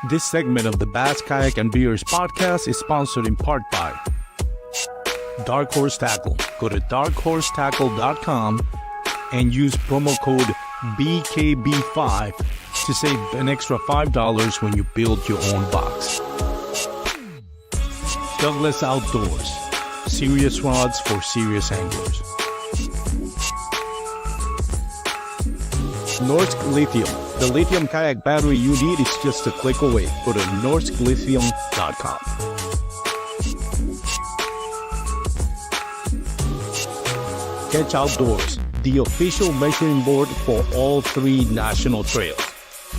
This segment of the Bass Kayak and Beers podcast is sponsored in part by Dark Horse Tackle. Go to darkhorsetackle.com and use promo code BKB5 to save an extra $5 when you build your own box. Douglas Outdoors. Serious rods for serious anglers. Norsk Lithium. The lithium kayak battery you need is just a click away. Go to norsklithium.com. Catch Outdoors, the official measuring board for all 3 national trails.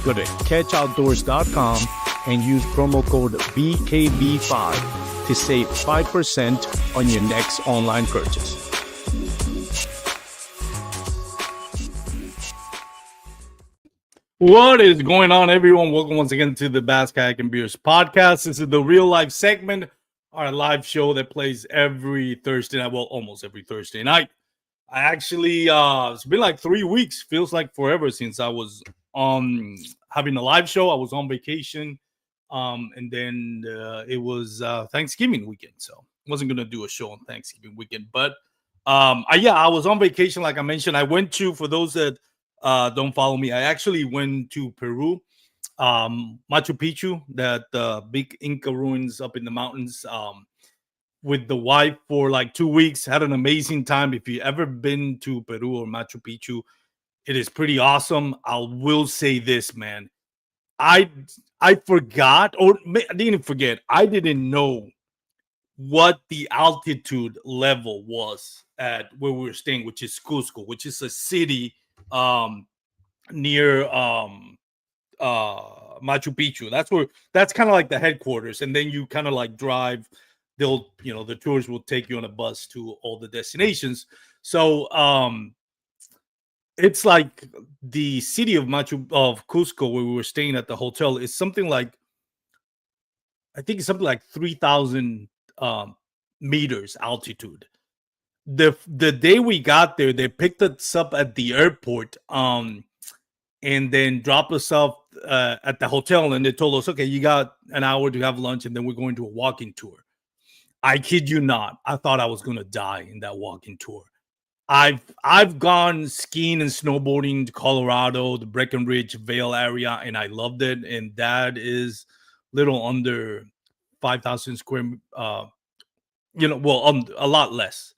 Go to catchoutdoors.com and use promo code BKB5 to save 5% on your next online purchase. What is going on, everyone? Welcome once again to the Bass Kayak and Beers podcast. This is the real life segment, our live show that plays every Thursday night. Well, almost every Thursday night. I actually, it's been like 3 weeks. Feels like forever since I was having a live show. I was on vacation, and then it was Thanksgiving weekend, so I wasn't gonna do a show on Thanksgiving weekend. But I was on vacation, like I mentioned. I went to, for those that don't follow me, I actually went to Peru, Machu Picchu, that big Inca ruins up in the mountains, with the wife for like 2 weeks. Had an amazing time. If you ever been to Peru or Machu Picchu, it is pretty awesome. I will say this, man. I forgot, or I didn't forget. I didn't know what the altitude level was at where we were staying, which is Cusco, which is a city near Machu Picchu. That's kind of like the headquarters, and then you kind of like drive. The tours will take you on a bus to all the destinations. So it's like the city of Cusco, where we were staying at the hotel, is something like, I think it's something like 3,000 meters altitude. The day we got there, they picked us up at the airport, and then dropped us off at the hotel, and they told us, okay, you got an hour to have lunch, and then we're going to a walking tour. I kid you not, I thought I was gonna die in that walking tour. I've gone skiing and snowboarding to Colorado, the Breckenridge Vale area, and I loved it. And that is little under 5,000 square, a lot less,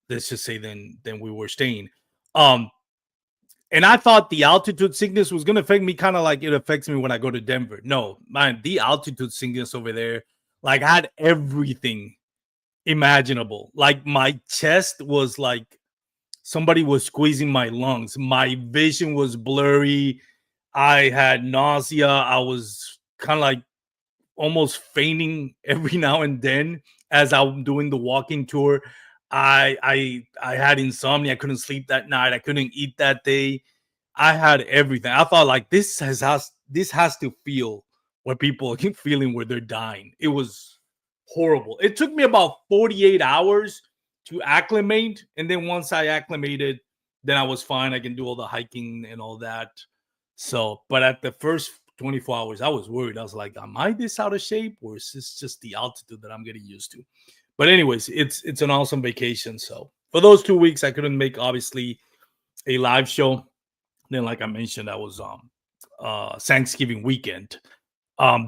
let's just say, than we were staying. And I thought the altitude sickness was gonna affect me kind of like it affects me when I go to Denver. No, man, the altitude sickness over there, like, I had everything imaginable. Like, my chest was like somebody was squeezing my lungs. My vision was blurry. I had nausea. I was kind of like almost fainting every now and then as I'm doing the walking tour. I had insomnia. I couldn't sleep that night. I couldn't eat that day. I had everything. I thought, like, this has to feel what people are feeling where they're dying. It was horrible. It took me about 48 hours to acclimate, and then once I acclimated, then I was fine. I can do all the hiking and all that. So, but at the first 24 hours, I was worried. I was like, am I this out of shape, or is this just the altitude that I'm getting used to? But anyways, it's an awesome vacation. So for those 2 weeks, I couldn't make, obviously, a live show. Then, like I mentioned, that was Thanksgiving weekend.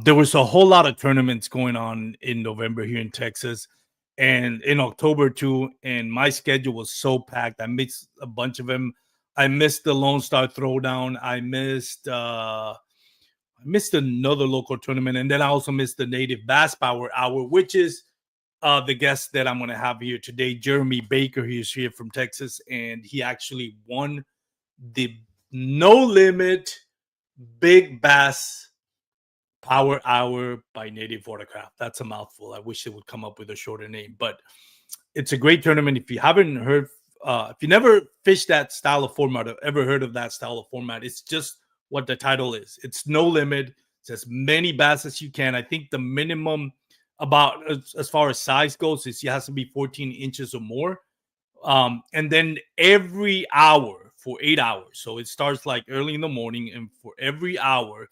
There was a whole lot of tournaments going on in November here in Texas, and in October too. And my schedule was so packed. I missed a bunch of them. I missed the Lone Star Throwdown. I missed another local tournament, and then I also missed the Native Bass Power Hour, which is the guest that I'm going to have here today, Jeremy Baker. He's here from Texas, and he actually won the No Limit Big Bass Power Hour by Native Watercraft. That's a mouthful. I wish it would come up with a shorter name, but it's a great tournament. If you haven't heard, if you never fished that style of format or ever heard of that style of format, it's just what the title is. It's no limit. It's as many bass as you can. I think the minimum, about as far as size goes, is it has to be 14 inches or more. And then every hour for 8 hours. So it starts like early in the morning, and for every hour,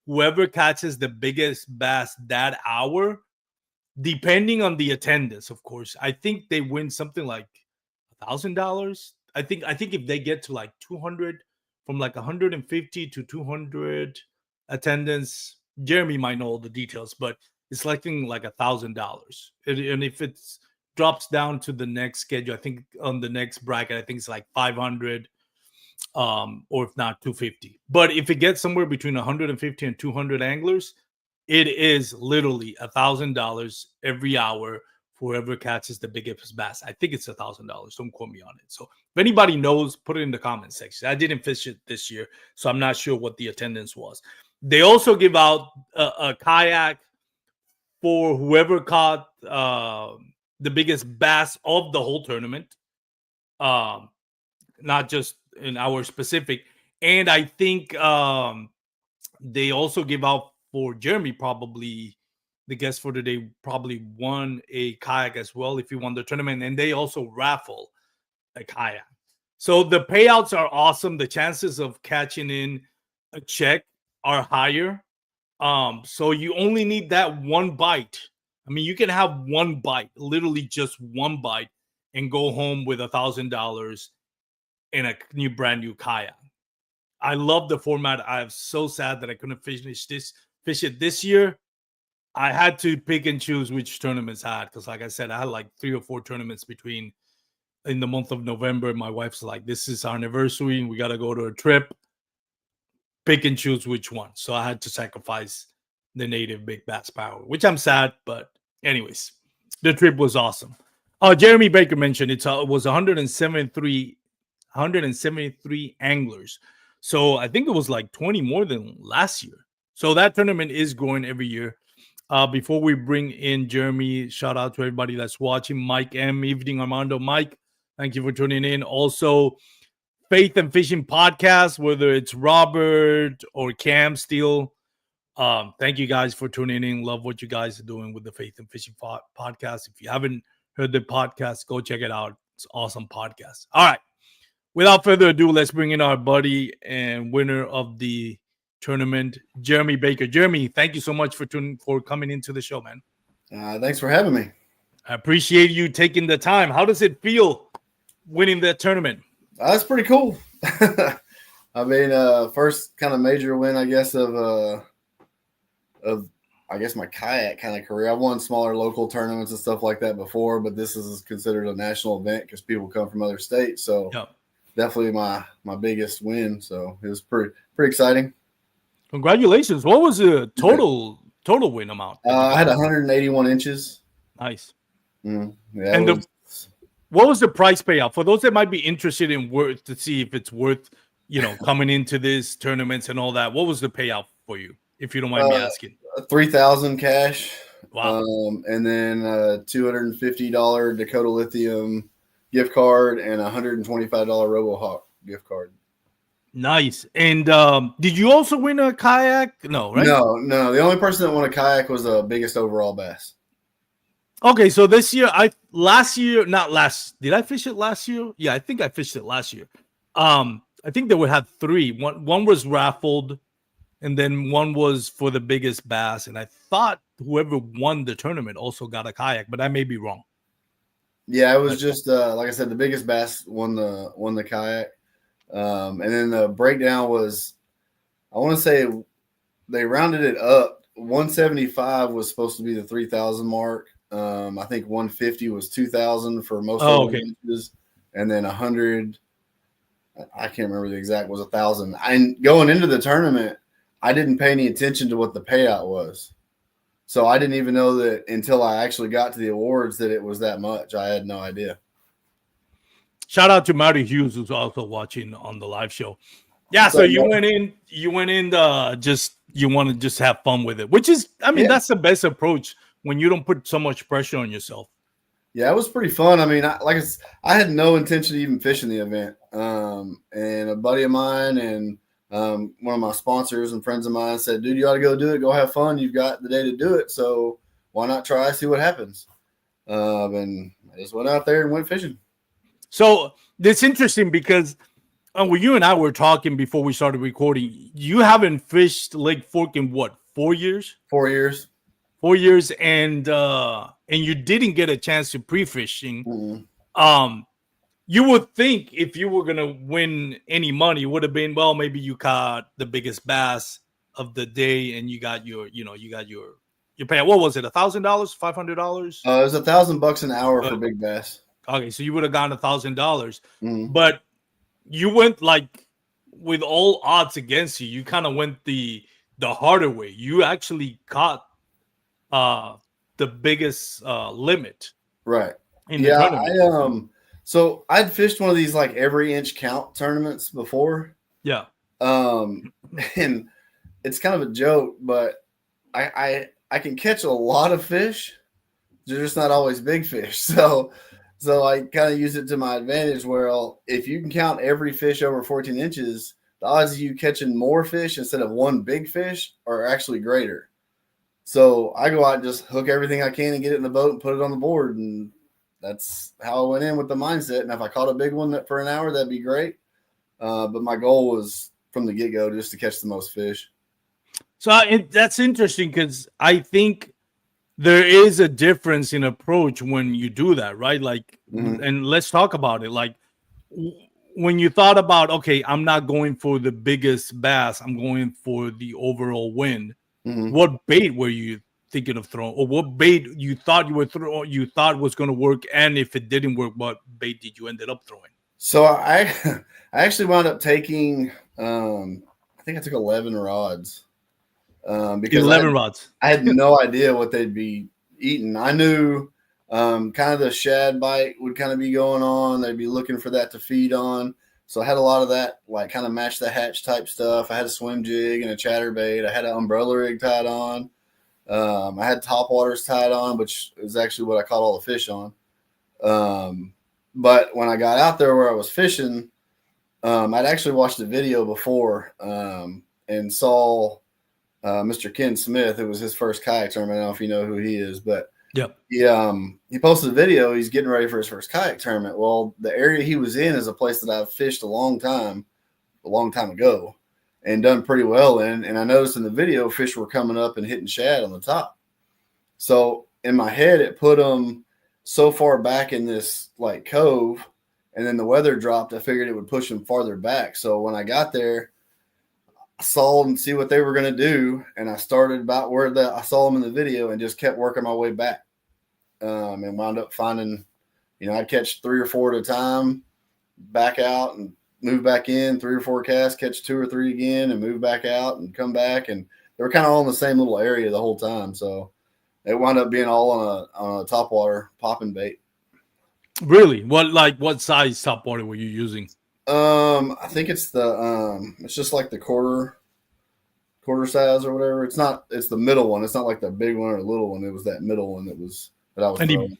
whoever catches the biggest bass that hour, depending on the attendance, of course, I think they win something like $1,000. I think if they get to like 200, from like 150 to 200 attendance, Jeremy might know all the details, but it's like $1,000. And if it's drops down to the next schedule, I think on the next bracket, I think it's like 500, or if not 250. But if it gets somewhere between 150 and 200 anglers, it is literally $1,000 every hour for whoever catches the biggest bass. I think it's $1,000. Don't quote me on it. So if anybody knows, put it in the comment section. I didn't fish it this year, so I'm not sure what the attendance was. They also give out a kayak for whoever caught the biggest bass of the whole tournament, not just in our specific. And I think they also give out for Jeremy, probably the guest for today, probably won a kayak as well if he won the tournament. And they also raffle a kayak. So the payouts are awesome. The chances of catching in a check are higher. So you only need that one bite. I mean, you can have one bite, literally just one bite, and go home with $1,000 in a brand new kayak. I love the format. I'm so sad that I couldn't fish it this year. I had to pick and choose which tournaments I had, because, like I said, I had like 3 or 4 tournaments in the month of November. My wife's like, "This is our anniversary. We got to go to a trip. Pick and choose which one." So I had to sacrifice the native big bass power, which I'm sad. But anyways, the trip was awesome. Jeremy Baker mentioned it was 173 anglers. So I think it was like 20 more than last year. So that tournament is going every year. Before we bring in Jeremy, shout out to everybody that's watching. Mike M, Evening Armando. Mike, thank you for tuning in. Also, Faith and Fishing Podcast, whether it's Robert or Cam Steele. Thank you guys for tuning in. Love what you guys are doing with the Faith and Fishing Podcast. If you haven't heard the podcast, go check it out. It's an awesome podcast. All right. Without further ado, let's bring in our buddy and winner of the tournament, Jeremy Baker. Jeremy, thank you so much for coming into the show, man. Thanks for having me. I appreciate you taking the time. How does it feel winning that tournament? That's pretty cool. I mean, first kind of major win, I guess, of I guess my kayak kind of career. I've won smaller local tournaments and stuff like that before, but this is considered a national event because people come from other states. So definitely my biggest win. So it was pretty exciting. Congratulations. What was the total win amount? I had 181 inches. Nice. Yeah, and what was the price payout for those that might be interested in to see if it's worth, coming into this tournaments and all that? What was the payout for you, if you don't mind me asking? $3,000 cash. Wow. And then $250 Dakota Lithium gift card and $125 RoboHawk gift card. Nice. And did you also win a kayak? No, right? No. The only person that won a kayak was the biggest overall bass. Okay, so this year, did I fish it last year? Yeah, I think I fished it last year. I think they would have 3. One was raffled, and then one was for the biggest bass. And I thought whoever won the tournament also got a kayak, but I may be wrong. Yeah, it was just like I said, the biggest bass won the kayak. And then the breakdown was, I want to say they rounded it up. 175 was supposed to be the 3,000 mark. I think 150 was 2,000 for most of the inches, and then 100. I can't remember the exact, was 1,000. And going into the tournament, I didn't pay any attention to what the payout was, so I didn't even know that until I actually got to the awards that it was that much. I had no idea. Shout out to Marty Hughes, who's also watching on the live show. Yeah, so you went in, you want to just have fun with it, which is, that's the best approach when you don't put so much pressure on yourself. Yeah, it was pretty fun. I mean, I had no intention of even fishing the event. And a buddy of mine and one of my sponsors and friends of mine said, "Dude, you ought to go do it. Go have fun. You've got the day to do it. So why not try, see what happens?" And I just went out there and went fishing. So it's interesting because well, you and I were talking before we started recording. You haven't fished Lake Fork in what, 4 years? 4 years. 4 years, and you didn't get a chance to pre-fishing. Mm-mm. Um, you would think if you were gonna win any money, it would have been, well, maybe you caught the biggest bass of the day, and you got your pay. What was it? $1,000, $500? It was $1,000 an hour for big bass. Okay, so you would have gotten $1,000, Mm-hmm. but you went like with all odds against you. You kind of went the harder way. You actually caught uh the biggest limit Right. in the Yeah. tournament. So I'd fished one of these like every inch count tournaments before. Yeah. And it's kind of a joke, but I can catch a lot of fish. They're just not always big fish. So I kind of use it to my advantage. Where if you can count every fish over 14 inches, the odds of you catching more fish instead of one big fish are actually greater. So I go out and just hook everything I can and get it in the boat and put it on the board. And that's how I went in with the mindset. And if I caught a big one for an hour, that'd be great. But my goal was from the get-go just to catch the most fish. So that's interesting because I think there is a difference in approach when you do that, right? Like, and let's talk about it. Like, when you thought about, okay, I'm not going for the biggest bass, I'm going for the overall win. What bait were you thinking of throwing, or what bait you thought you thought was going to work? And if it didn't work, what bait did you ended up throwing? So I actually wound up taking, I think I took 11 rods. Because 11 rods. I had no idea what they'd be eating. I knew kind of the shad bite would kind of be going on. They'd be looking for that to feed on. So I had a lot of that, like kind of match the hatch type stuff. I had a swim jig and a chatterbait. I had an umbrella rig tied on. I had top waters tied on, which is actually what I caught all the fish on. But when I got out there where I was fishing, I'd actually watched a video before and saw Mr. Ken Smith. It was his first kayak tournament. I don't know if you know who he is, but yep. He posted a video. He's getting ready for his first kayak tournament. Well, the area he was in is a place that I've fished a long time ago, and done pretty well in. And I noticed in the video, fish were coming up and hitting shad on the top. So in my head, it put them so far back in this like cove, and then the weather dropped. I figured it would push them farther back. So when I got there, I saw them see what they were going to do, and I started about where I saw them in the video and just kept working my way back, and wound up finding, I'd catch 3 or 4 at a time, back out and move back in, 3 or 4 casts, catch 2 or 3 again, and move back out and come back. And they were kind of all in the same little area the whole time. So it wound up being all on a topwater popping bait. Really? What size topwater were you using? I think it's it's just like the quarter size or whatever. It's the middle one. It's not like the big one or the little one. It was that middle one that I was throwing.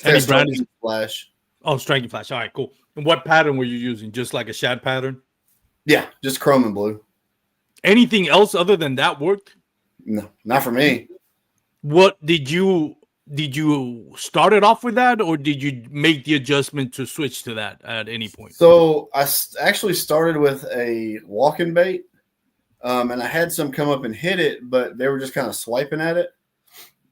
Any brand is Flash. Oh, striking flash. All right, cool. And what pattern were you using? Just like a shad pattern? Yeah, just chrome and blue. Anything else other than that worked? No, not for me. What did you start it off with that, or did you make the adjustment to switch to that at any point? So I actually started with a walking bait, and I had some come up and hit it, but they were just kind of swiping at it.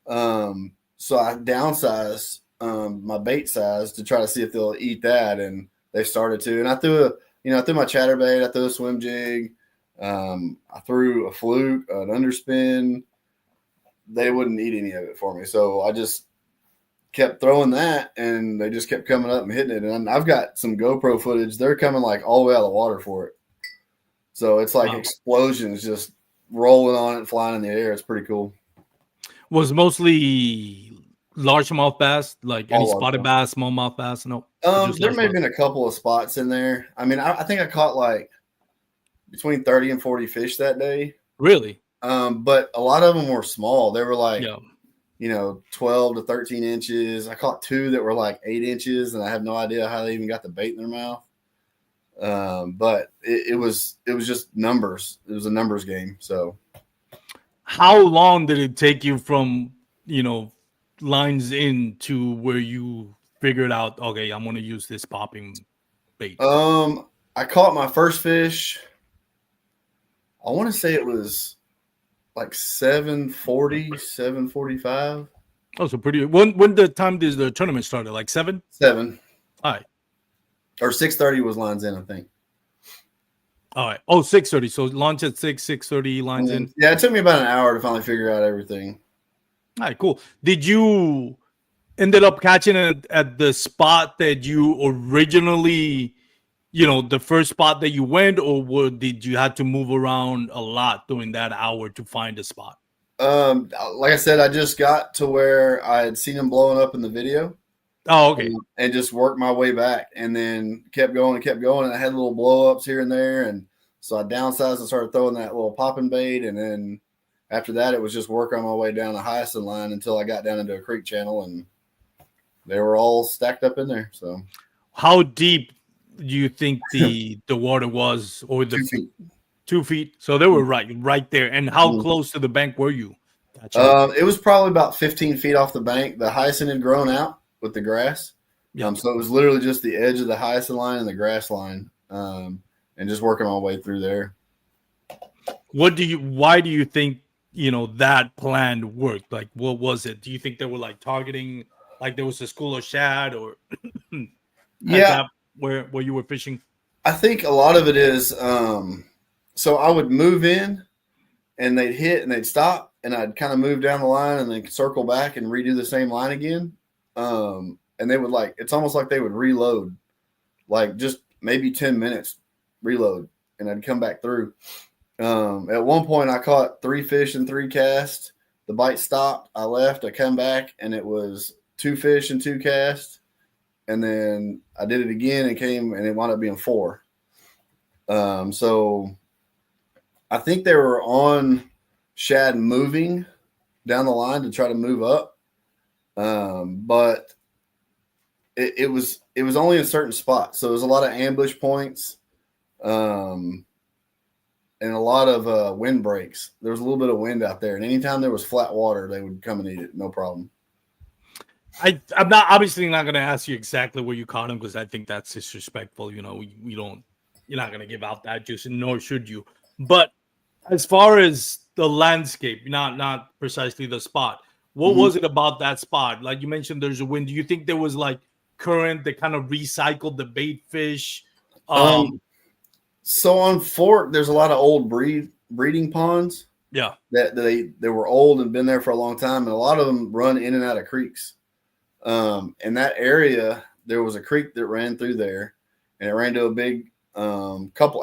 So I downsized my bait size to try to see if they'll eat that, and they started to. And I threw my chatterbait, I threw a swim jig, I threw a fluke, an underspin. They wouldn't eat any of it for me, so I just kept throwing that, and they just kept coming up and hitting it. And I've got some GoPro footage. They're coming like all the way out of the water for it. So it's like explosions just rolling on it, flying in the air. It's pretty cool. Was mostly largemouth bass, like any spotted bass, smallmouth bass? No. There may have been a couple of spots in there. I mean, I think I caught like between 30 and 40 fish that day. Really? But a lot of them were small. They were like, 12 to 13 inches. I caught 2 that were like 8 inches, and I have no idea how they even got the bait in their mouth. But it was just numbers. It was a numbers game. So how long did it take you from, lines in to where you figured out, okay, I'm going to use this popping bait? I caught my first fish. I want to say it was like 7:40, 7:45. Oh, so pretty. When the time does the tournament started? Like 7? 7 All right. or 6:30 was lines in, I think. All right. Oh, 6:30. So launch at 6:30, lines in. Yeah, it took me about an hour to finally figure out everything. All right, cool. Did you ended up catching it at the spot that you originally, the first spot that you went, or did you have to move around a lot during that hour to find a spot? Like I said, I just got to where I had seen them blowing up in the video. Oh, okay. And just worked my way back, and then kept going and kept going. And I had little blow ups here and there, and so I downsized and started throwing that little popping bait. And then after that, it was just working my way down the hyacinth line until I got down into a creek channel, and they were all stacked up in there. So, how deep do you think the water was, or the 2 feet? 2 feet? So they were right there. And how close to the bank were you? It was probably about 15 feet off the bank. The hyacinth had grown out with the grass. So it was literally just the edge of the hyacinth line and the grass line, and just working my way through there. Why do you think, that plan worked? Like, what was it? Do you think they were like targeting, like there was a school of shad, or where you were fishing? I think a lot of it is, so I would move in and they'd hit and they'd stop, and I'd kind of move down the line and then circle back and redo the same line again. And they would it's almost like they would reload, like just maybe 10 minutes reload, and I'd come back through. At one point I caught 3 fish in 3 casts. The bite stopped. I left, I come back, and it was 2 fish in 2 casts. And then I did it again and it wound up being 4. So I think they were on shad moving down the line to try to move up. But it was only in certain spots. So it was a lot of ambush points, and a lot of wind breaks. There was a little bit of wind out there, and anytime there was flat water, they would come and eat it, no problem. I'm obviously not going to ask you exactly where you caught him, because I think that's disrespectful. We don't. You're not going to give out that juice, and nor should you. But as far as the landscape, not precisely the spot, what was it about that spot? Like you mentioned, there's a wind. Do you think there was like current that kind of recycled the bait fish? So on Fork, there's a lot of old breeding ponds. Yeah, that they were old and been there for a long time, and a lot of them run in and out of creeks. In that area, there was a creek that ran through there, and it ran to a big couple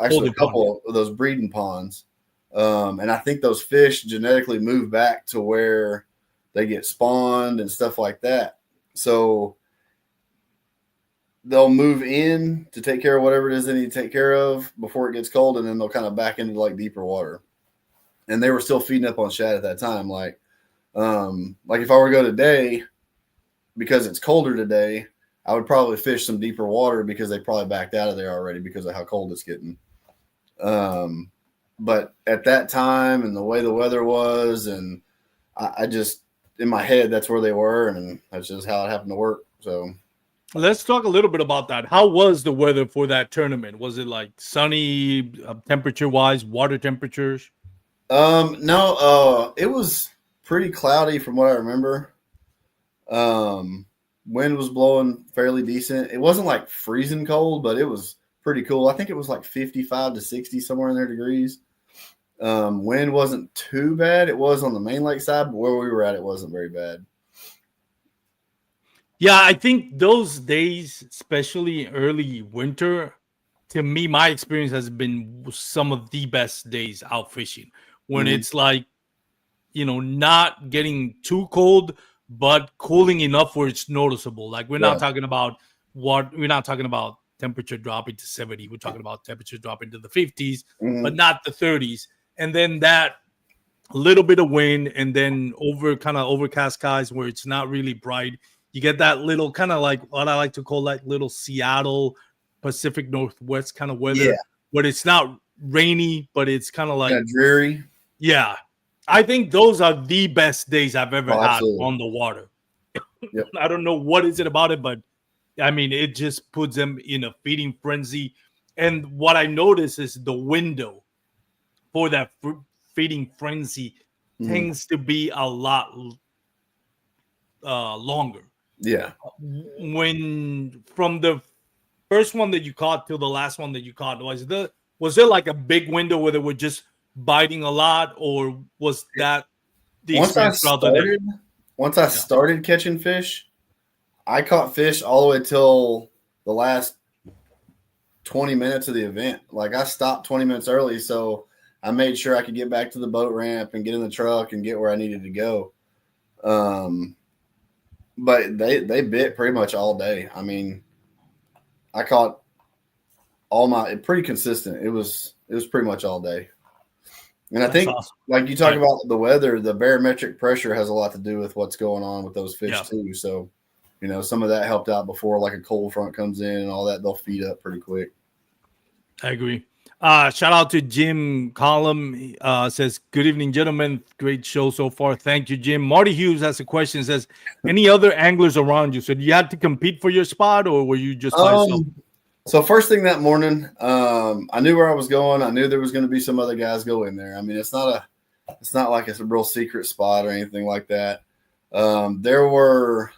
of those breeding ponds. And I think those fish genetically move back to where they get spawned and stuff like that. So they'll move in to take care of whatever it is they need to take care of before it gets cold, and then they'll kind of back into like deeper water. And they were still feeding up on shad at that time. Like if I were to go today, because it's colder today, I would probably fish some deeper water, because they probably backed out of there already because of how cold it's getting. But at that time, and the way the weather was, and I just, in my head, that's where they were, and that's just how it happened to work. So let's talk a little bit about that. How was the weather for that tournament? Was it like sunny, temperature-wise, water temperatures? No, it was pretty cloudy from what I remember. Wind was blowing fairly decent. It wasn't like freezing cold, but it was pretty cool. I think it was like 55 to 60, somewhere in there degrees. Wind wasn't too bad. It was on the main lake side, but where we were at, it wasn't very bad. Yeah, I think those days, especially early winter, to me, my experience has been some of the best days out fishing, when it's like, not getting too cold, but cooling enough where it's noticeable. Like we're not talking about temperature dropping to 70. We're talking about temperature dropping to the 50s, but not the 30s. And then that little bit of wind, and then overcast skies where it's not really bright. You get that little kind of like what I like to call like little Seattle Pacific Northwest kind of weather, where it's not rainy, but it's kind of like dreary. Yeah. I think those are the best days I've ever had on the water. I don't know what is it about it, but I mean, it just puts them in a feeding frenzy. And what I notice is the window for that feeding frenzy tends to be a lot longer. Yeah. When from the first one that you caught till the last one that you caught, was there like a big window where they were just biting a lot, or was that the Once I experience throughout the day? started, once I Yeah. started catching fish, I caught fish all the way till the last 20 minutes of the event. Like I stopped 20 minutes early, so I made sure I could get back to the boat ramp and get in the truck and get where I needed to go. But they bit pretty much all day. I mean, I caught pretty consistent. It was pretty much all day. And I That's think, awesome. like you talk about the weather, the barometric pressure has a lot to do with what's going on with those fish too. So, some of that helped out before like a cold front comes in and all that. They'll feed up pretty quick. I agree. Shout out to Jim Collum. Says, good evening, gentlemen. Great show so far. Thank you, Jim. Marty Hughes has a question. Says, any other anglers around you? So you had to compete for your spot, or were you just by yourself? So first thing that morning, I knew where I was going. I knew there was going to be some other guys go in there. I mean, it's not like it's a real secret spot or anything like that. There were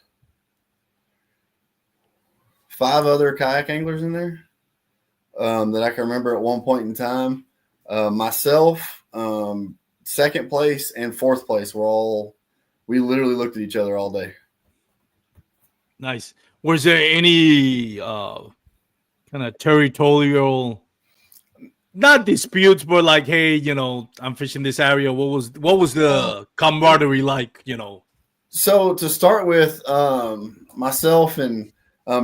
5 other kayak anglers in there that I can remember at one point in time. Myself, second place and fourth place we literally looked at each other all day. Nice. Was there any kind of territorial, not disputes, but like, hey, I'm fishing this area. What was the camaraderie like? So to start with, myself and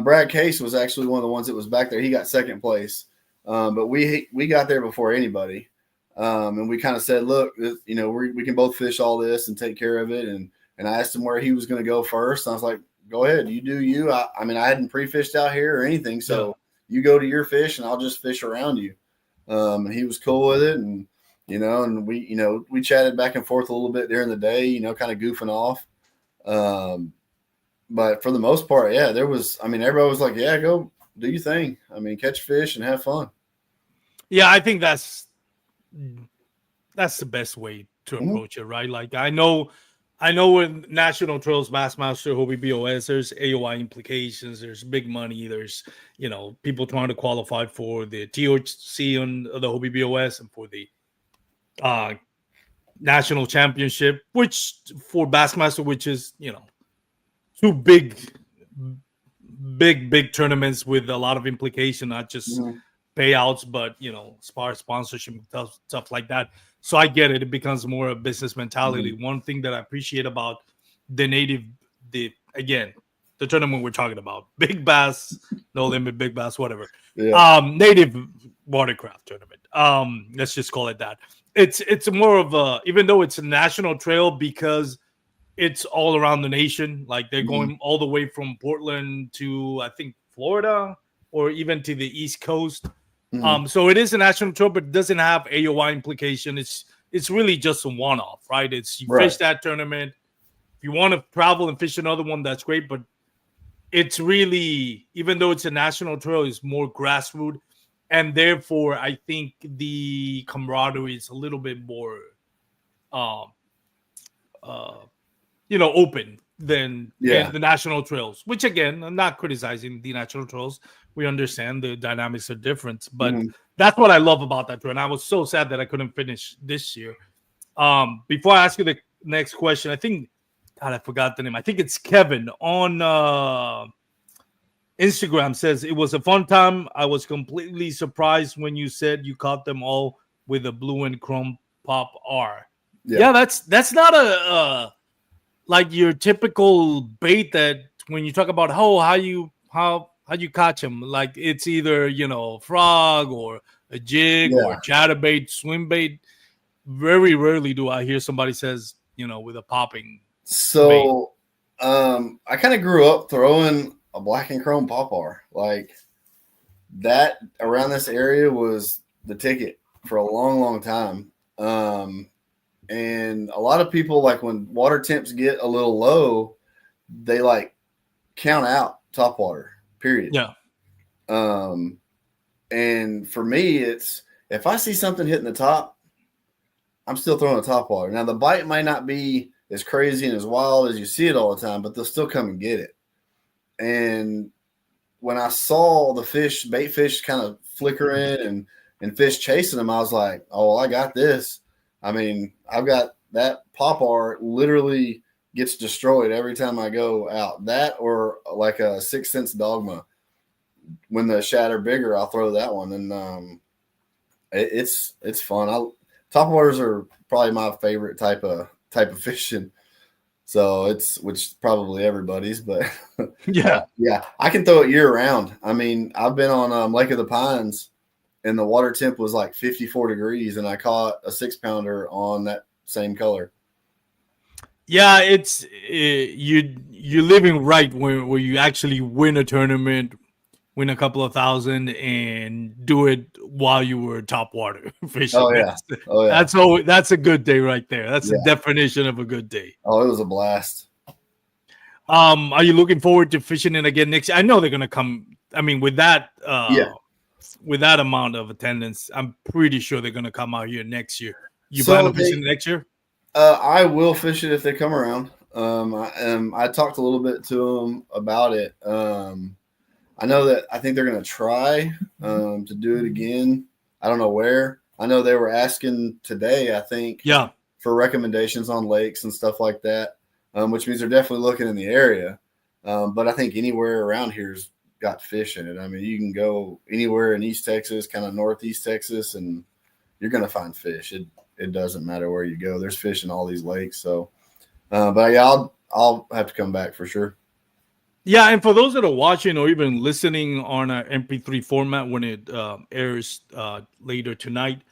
Brad Case was actually one of the ones that was back there. He got second place, but we got there before anybody, and we kind of said, look, we can both fish all this and take care of it. And I asked him where he was going to go first. I was like, go ahead, you do you. I mean, I hadn't pre-fished out here or anything, so you go to your fish and I'll just fish around you. And he was cool with it, and and we chatted back and forth a little bit during the day, kind of goofing off. But for the most part, yeah, everybody was like, yeah, go do your thing. I mean, catch fish and have fun. Yeah, I think that's the best way to approach it, right? Like I know with National Trails Bassmaster, Hobie BOS, there's AOI implications, there's big money, there's people trying to qualify for the TOC on the Hobie BOS and for the national championship, which for Bassmaster, which is two big tournaments with a lot of implication, not just payouts, but sponsorship stuff like that. So I get it. It becomes more a business mentality. One thing that I appreciate about the tournament we're talking about, Big Bass, No Limit, Big Bass, whatever. Yeah. Native Watercraft tournament. Let's just call it that. It's more of a, even though it's a national trail, because it's all around the nation. Like they're going all the way from Portland to, I think, Florida, or even to the East Coast. So it is a national tour, but it doesn't have AOI implication. It's really just a one-off, right? It's you fish that tournament. If you want to travel and fish another one, that's great. But it's really, even though it's a national trail, it's more grassroots, and therefore I think the camaraderie is a little bit more, open than the national trails. Which again, I'm not criticizing the national trails. We understand the dynamics are different, but that's what I love about that tour. And I was so sad that I couldn't finish this year. Before I ask you the next question, I think, God, I forgot the name. I think it's Kevin on Instagram says, it was a fun time. I was completely surprised when you said you caught them all with a blue and chrome pop R. Yeah, that's not a like your typical bait that when you talk about how you catch them, like it's either frog or a jig or chatterbait, swim bait. Very rarely do I hear somebody says with a popping. So I kind of grew up throwing a black and chrome popper. Like that around this area was the ticket for a long time. And a lot of people, like when water temps get a little low, they like count out topwater, period. Yeah. And for me, it's if I see something hitting the top, I'm still throwing a top water. Now the bite might not be as crazy and as wild as you see it all the time, but they'll still come and get it. And when I saw the fish, bait fish kind of flickering and fish chasing them, I was like, oh, well, I got this. I mean, I've got that popar literally gets destroyed every time I go out. That or like a 6th Sense Dogma. When the shad are bigger, I'll throw that one. And it's fun. Top waters are probably my favorite type of fishing. So which probably everybody's, but Yeah. yeah, I can throw it year round. I mean, I've been on Lake of the Pines, and the water temp was like 54 degrees, and I caught a 6-pounder on that same color. Yeah, it's you're living right where you actually win a tournament, win a couple of thousand, and do it while you were top water fishing. Oh yeah, oh yeah. That's a good day right there. That's the definition of a good day. Oh, it was a blast. Are you looking forward to fishing it again next year? I know they're gonna come. I mean, with that with that amount of attendance, I'm pretty sure they're gonna come out here next year. You plan on fishing next year? I will fish it if they come around. I talked a little bit to them about it. I know that I think they're going to try to do it again. I don't know where. I know they were asking today, I think, for recommendations on lakes and stuff like that, which means they're definitely looking in the area. But I think anywhere around here's got fish in it. I mean, you can go anywhere in East Texas, kind of Northeast Texas, and you're going to find fish. It doesn't matter where you go. There's fish in all these lakes. So, but yeah, I'll have to come back for sure. Yeah, and for those that are watching or even listening on an MP3 format when it airs later tonight,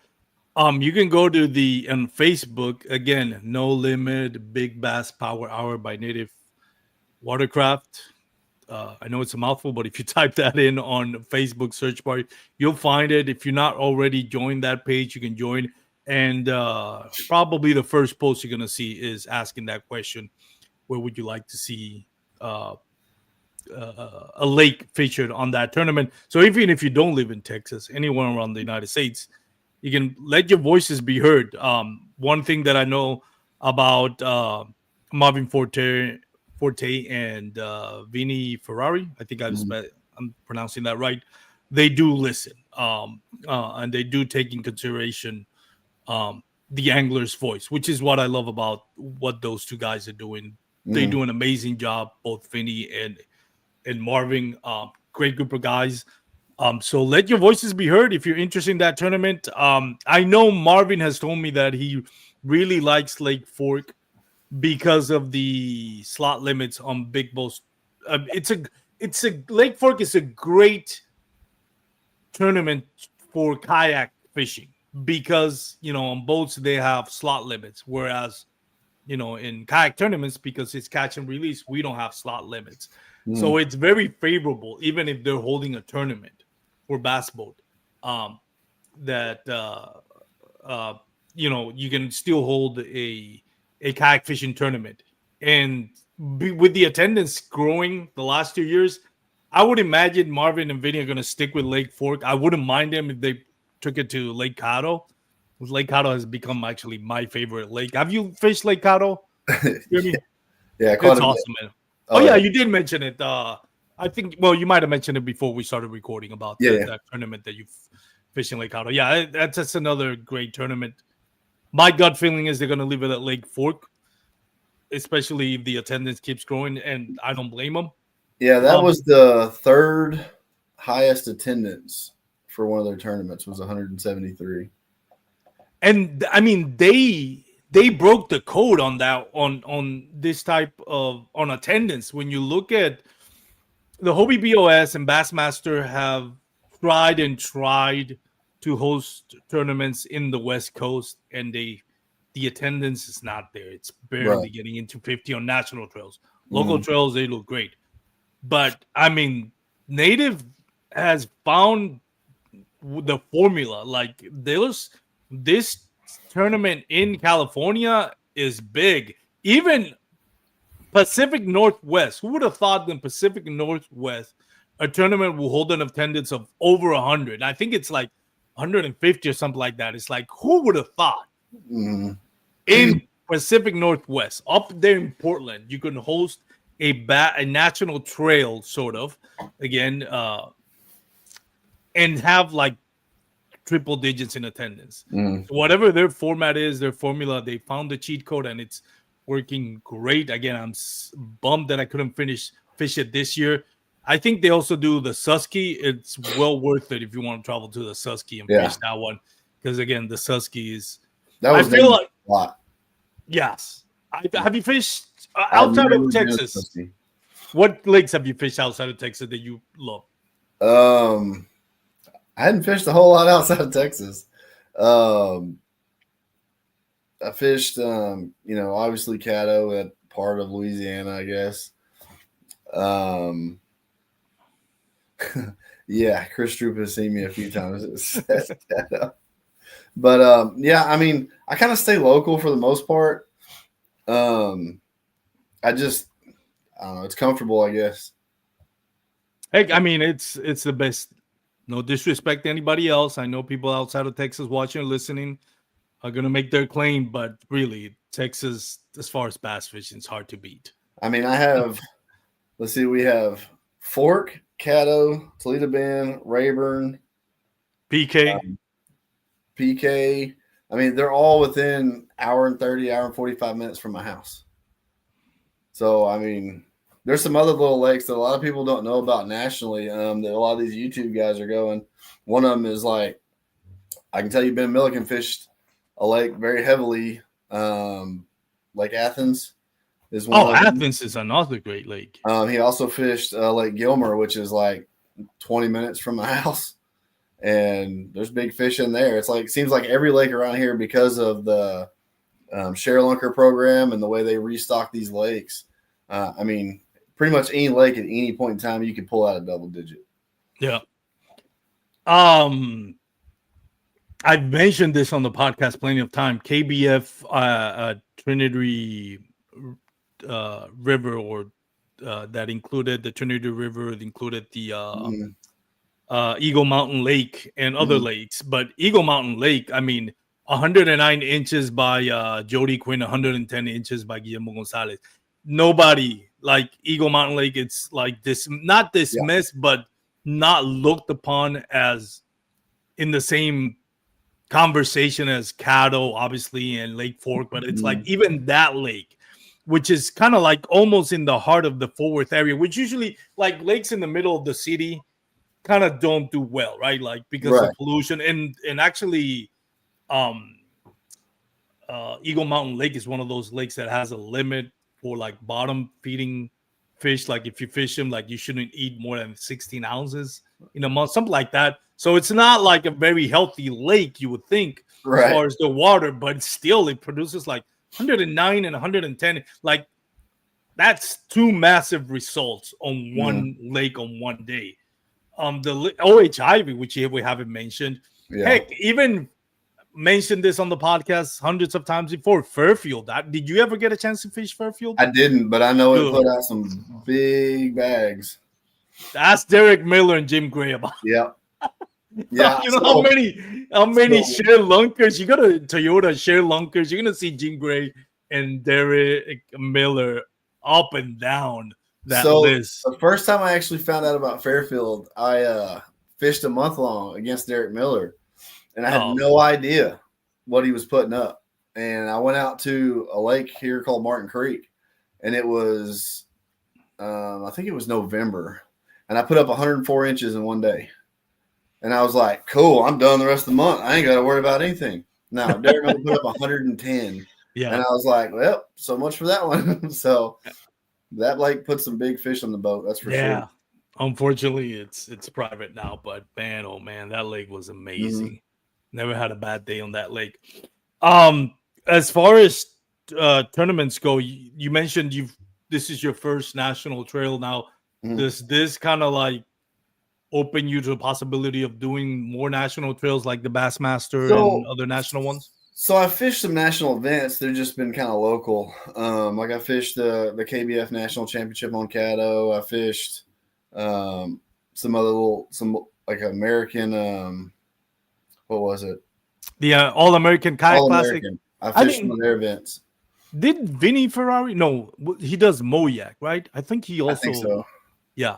you can go to on Facebook again. No Limit Big Bass Power Hour by Native Watercraft. I know it's a mouthful, but if you type that in on Facebook search bar, you'll find it. If you're not already joined that page, you can join. And probably the first post you're gonna see is asking that question: where would you like to see a lake featured on that tournament? So even if you don't live in Texas, anywhere around the United States, you can let your voices be heard. One thing that I know about Marvin Forte and Vini Ferrari, I think I'm pronouncing that right. They do listen, and they do take in consideration the angler's voice, which is what I love about what those two guys are doing. They do an amazing job, both Vinny and Marvin. Great group of guys. So let your voices be heard if you're interested in that tournament. I know Marvin has told me that he really likes Lake Fork because of the slot limits on big boats. It's a Lake Fork is a great tournament for kayak fishing because on boats they have slot limits, whereas in kayak tournaments, because it's catch and release, we don't have slot limits. So it's very favorable, even if they're holding a tournament for bass boat, that you can still hold a kayak fishing tournament. And with the attendance growing the last 2 years, I would imagine Marvin and Vinny are going to stick with Lake Fork. I wouldn't mind them if they took it to Lake Caddo. Lake Caddo has become actually my favorite lake. Have you fished Lake Caddo? Yeah, it's awesome, man. Oh yeah, you did mention it. I think, well, you might have mentioned it before we started recording about that tournament that you fished in Lake Caddo. Yeah, that's another great tournament. My gut feeling is they're going to leave it at Lake Fork, especially if the attendance keeps growing, and I don't blame them. Yeah, that was the third highest attendance for one of their tournaments, was 173. And I mean, they broke the code on that on this type of attendance. When you look at the Hobie BOS and Bassmaster have tried to host tournaments in the West Coast, and the attendance is not there. It's barely getting into 50 on national trails. Local trails, they look great. But I mean, Native has found the formula. Like this tournament in California is big. Even Pacific Northwest. Who would have thought the Pacific Northwest a tournament will hold an attendance of over 100. I think it's like 150 or something like that. It's like, who would have thought in Pacific Northwest, up there in Portland, you can host a national trail, sort of, again, and have like triple digits in attendance. So whatever their format is, their formula, they found the cheat code and it's working great. Again, I'm bummed that I couldn't fish it this year. I think they also do the Susky. It's well worth it if you want to travel to the Susky and fish that one, because again, the Susky is. I feel like a lot. Yes. Have you fished outside of Texas? What lakes have you fished outside of Texas that you love? I hadn't fished a whole lot outside of Texas. I fished, obviously Caddo, that part of Louisiana, I guess. Yeah, Chris Stroop has seen me a few times. But I mean, I kind of stay local for the most part. I don't know, it's comfortable, I guess. Hey, I mean, it's the best. No disrespect to anybody else. I know people outside of Texas watching or listening are gonna make their claim, but really, Texas, as far as bass fishing, is hard to beat. I mean, let's see, we have Fork, Caddo, Toledo Bend, Rayburn, PK. PK. I mean, they're all within hour and 30, hour and 45 minutes from my house. So, I mean, there's some other little lakes that a lot of people don't know about nationally, that a lot of these YouTube guys are going. One of them is like, I can tell you Ben Milliken fished a lake very heavily. Lake Athens is one. Athens is another great lake. He also fished Lake Gilmer, which is like 20 minutes from my house. And there's big fish in there. It's like, seems like every lake around here, because of the share lunker program and the way they restock these lakes. I mean, pretty much any lake at any point in time, you can pull out a double digit. Yeah. I've mentioned this on the podcast plenty of time. KBF Trinity River, or that included the Trinity River, it included the Eagle Mountain Lake and other lakes. But Eagle Mountain Lake, I mean, 109 inches by Jody Quinn, 110 inches by Guillermo Gonzalez. Nobody like Eagle Mountain Lake. It's like this, not dismissed, but not looked upon as in the same conversation as Caddo, obviously, and Lake Fork. But it's like even that lake, which is kind of like almost in the heart of the Fort Worth area, which usually like lakes in the middle of the city kind of don't do well, right? Like because of pollution. And actually, Eagle Mountain Lake is one of those lakes that has a limit for like bottom feeding fish. Like if you fish them, like you shouldn't eat more than 16 ounces in a month, something like that. So it's not like a very healthy lake, you would think, as far as the water, but still it produces like 109 and 110. Like that's two massive results on one lake on one day. The OH Ivy, which we haven't mentioned. Heck, even mentioned this on the podcast hundreds of times before. Fairfield. Did you ever get a chance to fish Fairfield? I didn't, but I know it put out some big bags. Ask Derek Miller and Jim Gray about. Yeah. Yeah. You know how many share lunkers? You got a Toyota share lunkers. You're gonna see Jim Gray and Derek Miller up and down that list. The first time I actually found out about Fairfield, I fished a month long against Derek Miller, and I had no idea what he was putting up. And I went out to a lake here called Martin Creek, and it was, I think it was November, and I put up 104 inches in one day. And I was like, cool, I'm done the rest of the month. I ain't got to worry about anything. Now, Derek Miller put up 110. Yeah. And I was like, well, so much for that one. So that lake put some big fish on the boat. That's for sure. Yeah. Unfortunately, it's private now, but man, oh man, that lake was amazing. Never had a bad day on that lake. As far as tournaments go, you mentioned this is your first national trail now. Does this kind of like open you to the possibility of doing more national trails like the Bassmaster and other national ones? So I fished some national events. They've just been kind of local. Like I fished the KBF National Championship on Caddo. I fished some other some like American what was it? The All American Kayak All Classic. American. I I fished some think of their events. did Vinny Ferrari? No, he does Moyak, right? I think he I think also. so. Yeah.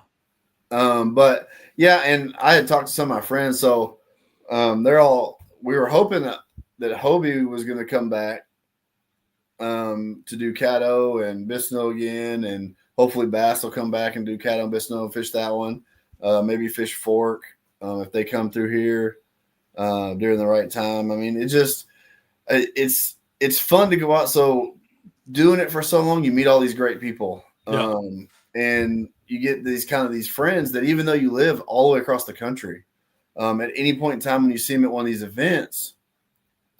But yeah, and I had talked to some of my friends, so we were hoping that Hobie was going to come back to do Caddo and Bisno again, and hopefully Bass will come back and do Caddo and Bisno and fish that one. Maybe fish Fork if they come through here during the right time. I mean, it's fun to go out. So doing it for so long, you meet all these great people. Yeah. And you get these friends that even though you live all the way across the country, at any point in time when you see them at one of these events,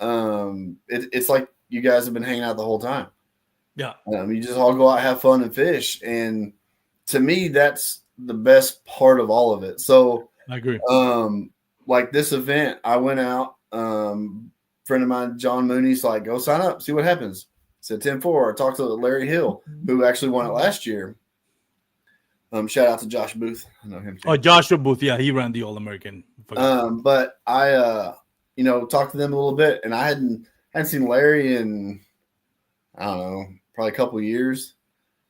it's like you guys have been hanging out the whole time. Yeah. You just all go out, have fun, and fish. And to me, that's the best part of all of it. So I agree. Like this event, I went out. Friend of mine, John Mooney's like, go sign up, see what happens. Said 10-4. I talked to Larry Hill, who actually won it last year. Shout out to Josh Booth. I know him too. Oh, Joshua Booth. Yeah, he ran the All American. But I, talked to them a little bit, and I hadn't seen Larry in, I don't know, probably a couple of years.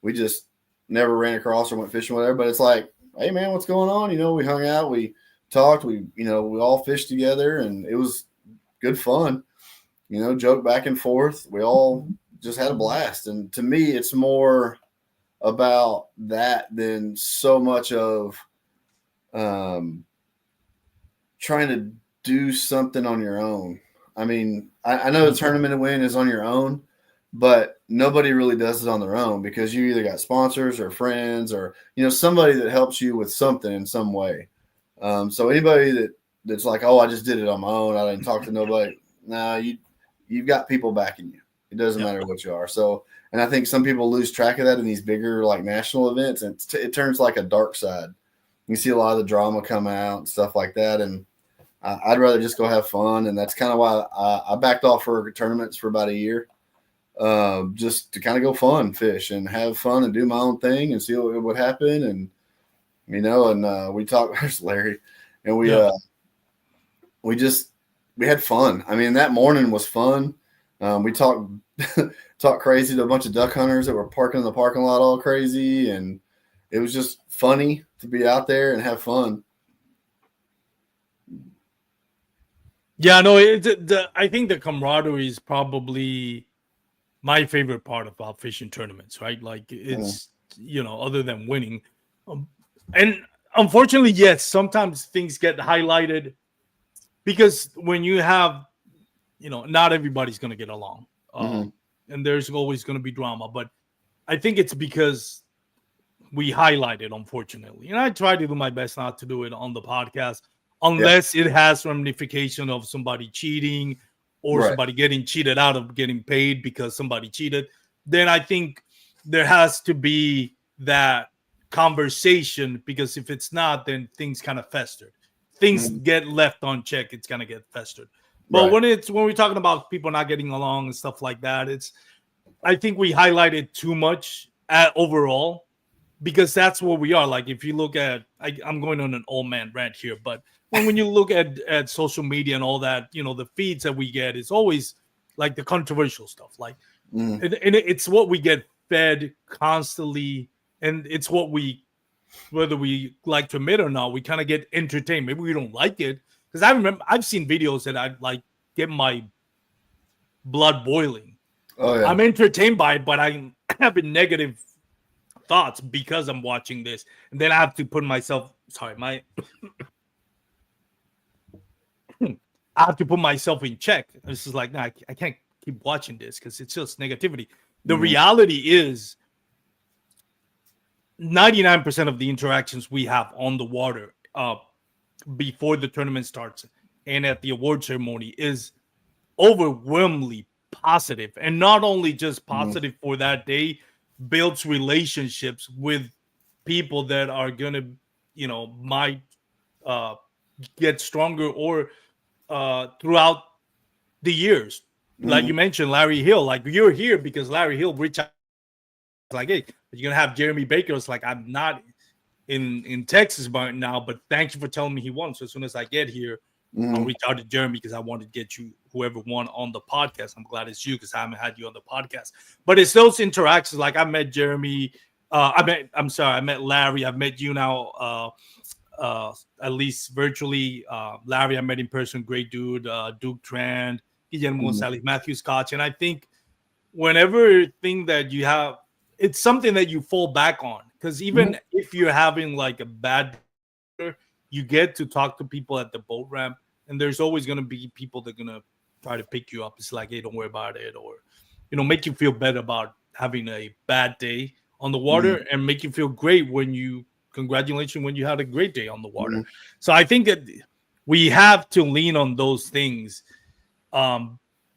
We just never ran across or went fishing with her. But it's like, hey man, what's going on? We hung out, we talked, we all fished together, and it was good fun. Joke back and forth. We all just had a blast. And to me, it's more about that than so much of trying to do something on your own. I mean, I know the tournament to win is on your own, but nobody really does it on their own because you either got sponsors or friends or, somebody that helps you with something in some way. So anybody that's like, oh, I just did it on my own, I didn't talk to nobody. Nah, you've got people backing you. It doesn't matter what you are. So, and I think some people lose track of that in these bigger like national events, and it turns like a dark side. You see a lot of the drama come out and stuff like that, and I'd rather just go have fun, and that's kind of why I backed off for tournaments for about a year, just to kind of go fish and have fun and do my own thing and see what would happen, and we talked. There's Larry, and we had fun. I mean, that morning was fun. We talked crazy to a bunch of duck hunters that were parking in the parking lot all crazy, and it was just funny to be out there and have fun. Yeah, no, I think the camaraderie is probably my favorite part about fishing tournaments, right? Like it's, other than winning. And unfortunately, yes, sometimes things get highlighted because when you have, not everybody's going to get along. And there's always going to be drama. But I think it's because we highlight it, unfortunately. And I try to do my best not to do it on the podcast unless it has ramification of somebody cheating or somebody getting cheated out of getting paid because somebody cheated. Then I think there has to be that conversation, because if it's not, then things kind of fester. Things get left unchecked, it's gonna get festered. But when we're talking about people not getting along and stuff like that, I think we highlight it too much overall, because that's what we are. Like if you look at, I'm going on an old man rant here, but when you look at social media and all that, the feeds that we get is always like the controversial stuff. Like, and it's what we get fed constantly, and it's what whether we like to admit or not, we kind of get entertained. Maybe we don't like it, because I remember I've seen videos that I like get my blood boiling. Oh yeah, I'm entertained by it, but I'm having negative thoughts because I'm watching this, and then I have to put myself. Sorry, I have to put myself in check. This is like, nah, I can't keep watching this because it's just negativity. The reality is 99% of the interactions we have on the water before the tournament starts and at the award ceremony is overwhelmingly positive. And not only just positive for that day, builds relationships with people that are going to, might get stronger or throughout the years. Like you mentioned, Larry Hill, like you're here because Larry Hill reached out like, hey, you're going to have Jeremy Baker. It's like, I'm not in Texas right now. But thank you for telling me he won. So as soon as I get here, I'll reach out to Jeremy because I want to get you whoever won on the podcast. I'm glad it's you because I haven't had you on the podcast. But it's those interactions. Like I met Jeremy. I met Larry. I've met you now. At least virtually. Larry, I met in person. Great dude. Duke Trand, Guillermo Gonzalez, Matthew Scotch, and I think whenever thing that you have, it's something that you fall back on because even if you're having like a bad day, you get to talk to people at the boat ramp, and there's always going to be people that are going to try to pick you up. It's like, hey, don't worry about it, or make you feel better about having a bad day on the water, and make you feel great when you congratulations when you had a great day on the water. So I think that we have to lean on those things.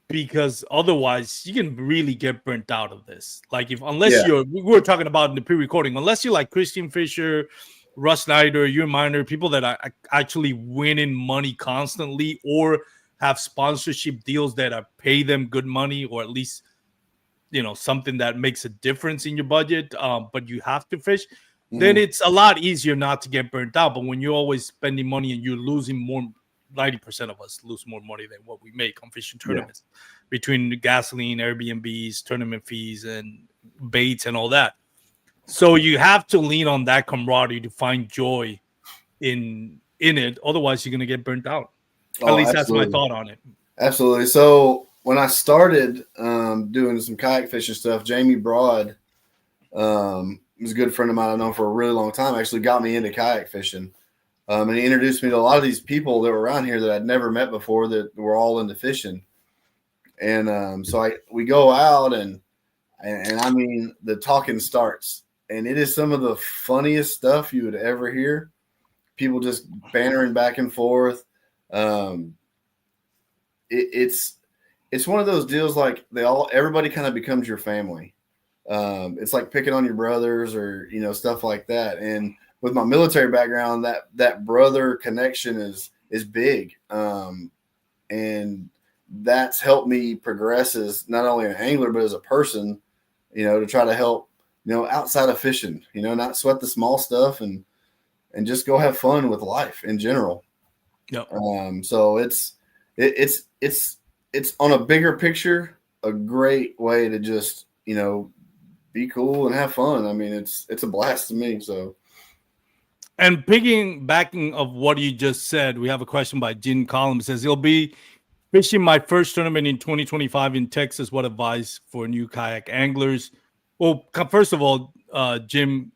Because otherwise you can really get burnt out of this. Like we were talking about in the pre-recording, unless you're like Christian Fisher, Russ Snyder, you Miner, people that are actually winning money constantly or have sponsorship deals that are pay them good money, or at least something that makes a difference in your budget, but you have to fish, then it's a lot easier not to get burnt out. But when you're always spending money and you're losing more, 90% of us lose more money than what we make on fishing tournaments between the gasoline, Airbnbs, tournament fees, and baits and all that. So you have to lean on that camaraderie to find joy in it. Otherwise, you're going to get burnt out. At least that's my thought on it. Absolutely. So when I started doing some kayak fishing stuff, Jamie Broad was a good friend of mine I've known for a really long time, actually got me into kayak fishing. And he introduced me to a lot of these people that were around here that I'd never met before that were all into fishing. And so we go out and I mean, the talking starts, and it is some of the funniest stuff you would ever hear. People just bantering back and forth. It's one of those deals like everybody kind of becomes your family. It's like picking on your brothers or, stuff like that. And with my military background, that brother connection is big. And that's helped me progress as not only an angler, but as a person, to try to help, outside of fishing, not sweat the small stuff and just go have fun with life in general. Yep. So it's on a bigger picture, a great way to just, be cool and have fun. I mean, it's a blast to me. So. And piggybacking of what you just said, we have a question by Jim Collins. Says he'll be fishing my first tournament in 2025 in Texas. What advice for new kayak anglers? Well, first of all, Jim,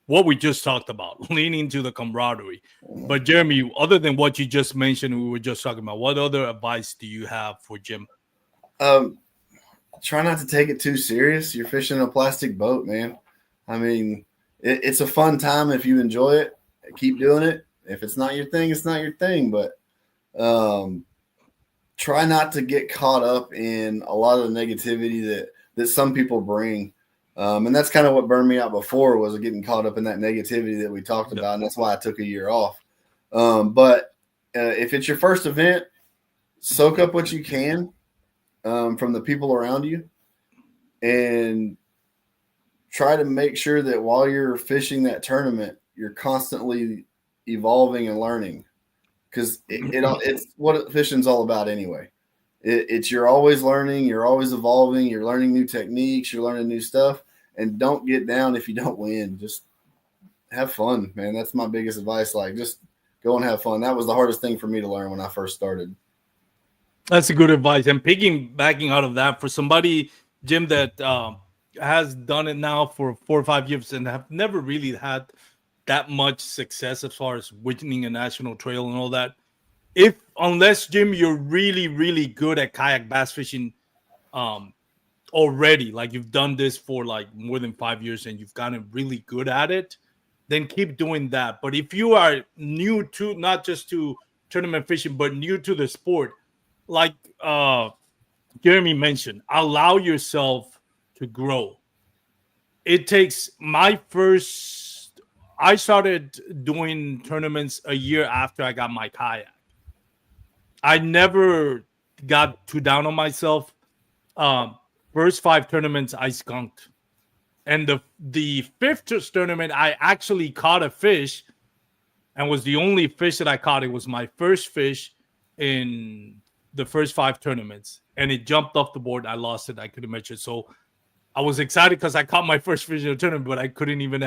what we just talked about, leaning to the camaraderie. But Jeremy, other than what you just mentioned, we were just talking about, what other advice do you have for Jim? Try not to take it too serious. You're fishing a plastic boat, man. I mean, it's a fun time if you enjoy it. Keep doing it. If it's not your thing, it's not your thing. But try not to get caught up in a lot of the negativity that some people bring. And that's kind of what burned me out before, was getting caught up in that negativity that we talked about. And that's why I took a year off. But if it's your first event, soak up what you can from the people around you, and try to make sure that while you're fishing that tournament, you're constantly evolving and learning, because it's what fishing's all about anyway. It's you're always learning, you're always evolving, you're learning new techniques, you're learning new stuff, and don't get down if you don't win. Just have fun, man. That's my biggest advice. Like, just go and have fun. That was the hardest thing for me to learn when I first started. That's a good advice. And piggybacking out of that, for somebody, Jim, that has done it now for 4 or 5 years and have never really had that much success as far as winning a national trail and all that. Unless, Jim, you're really, really good at kayak bass fishing already, like you've done this for like more than 5 years and you've gotten really good at it, then keep doing that. But if you are new to, not just to tournament fishing, but new to the sport, like Jeremy mentioned, allow yourself to grow. It takes I started doing tournaments a year after I got my kayak. I never got too down on myself. First 5 tournaments, I skunked. And the fifth tournament, I actually caught a fish, and was the only fish that I caught. It was my first fish in the first 5 tournaments, and it jumped off the board. I lost it. I couldn't match it. So I was excited because I caught my first fish in a tournament, but I couldn't even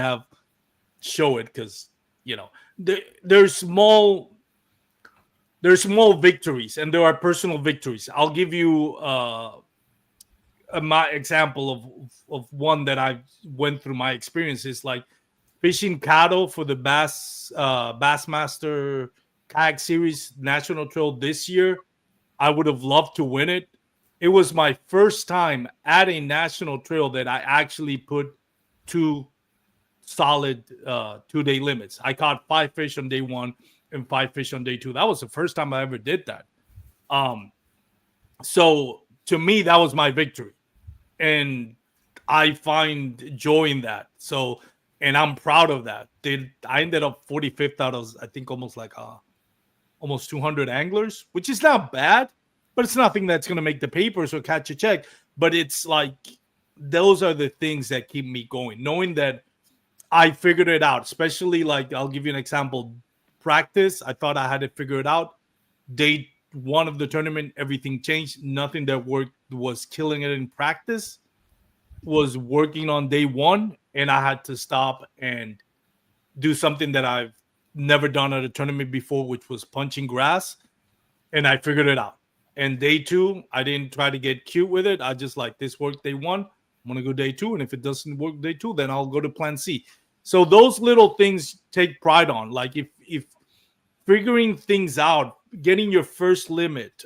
show it because there's small victories and there are personal victories. I'll give you my example of one that I went through my experiences, like fishing cattle for the Bassmaster Kayak Series National Trail this year. I would have loved to win it. It was my first time at a national trail that I actually put 2 solid 2-day limits. I caught 5 fish on day 1 and 5 fish on day 2. That was the first time I ever did that. So to me, that was my victory, and I find joy in that. So, and I'm proud of that. I ended up 45th out of, I think, almost 200 anglers, which is not bad, but it's nothing that's going to make the papers or catch a check. But it's like, those are the things that keep me going, knowing that I figured it out. Especially, like, I'll give you an example. Practice, I thought I had it figured out. Day 1 of the tournament, everything changed. Nothing that worked was killing it in practice was working on day 1, and I had to stop and do something that I've never done at a tournament before, which was punching grass, and I figured it out. And day 2, I didn't try to get cute with it. I just, like, this worked day 1, I'm gonna go day 2, and if it doesn't work day 2, then I'll go to plan C. So those little things take pride on. Like, if figuring things out, getting your first limit,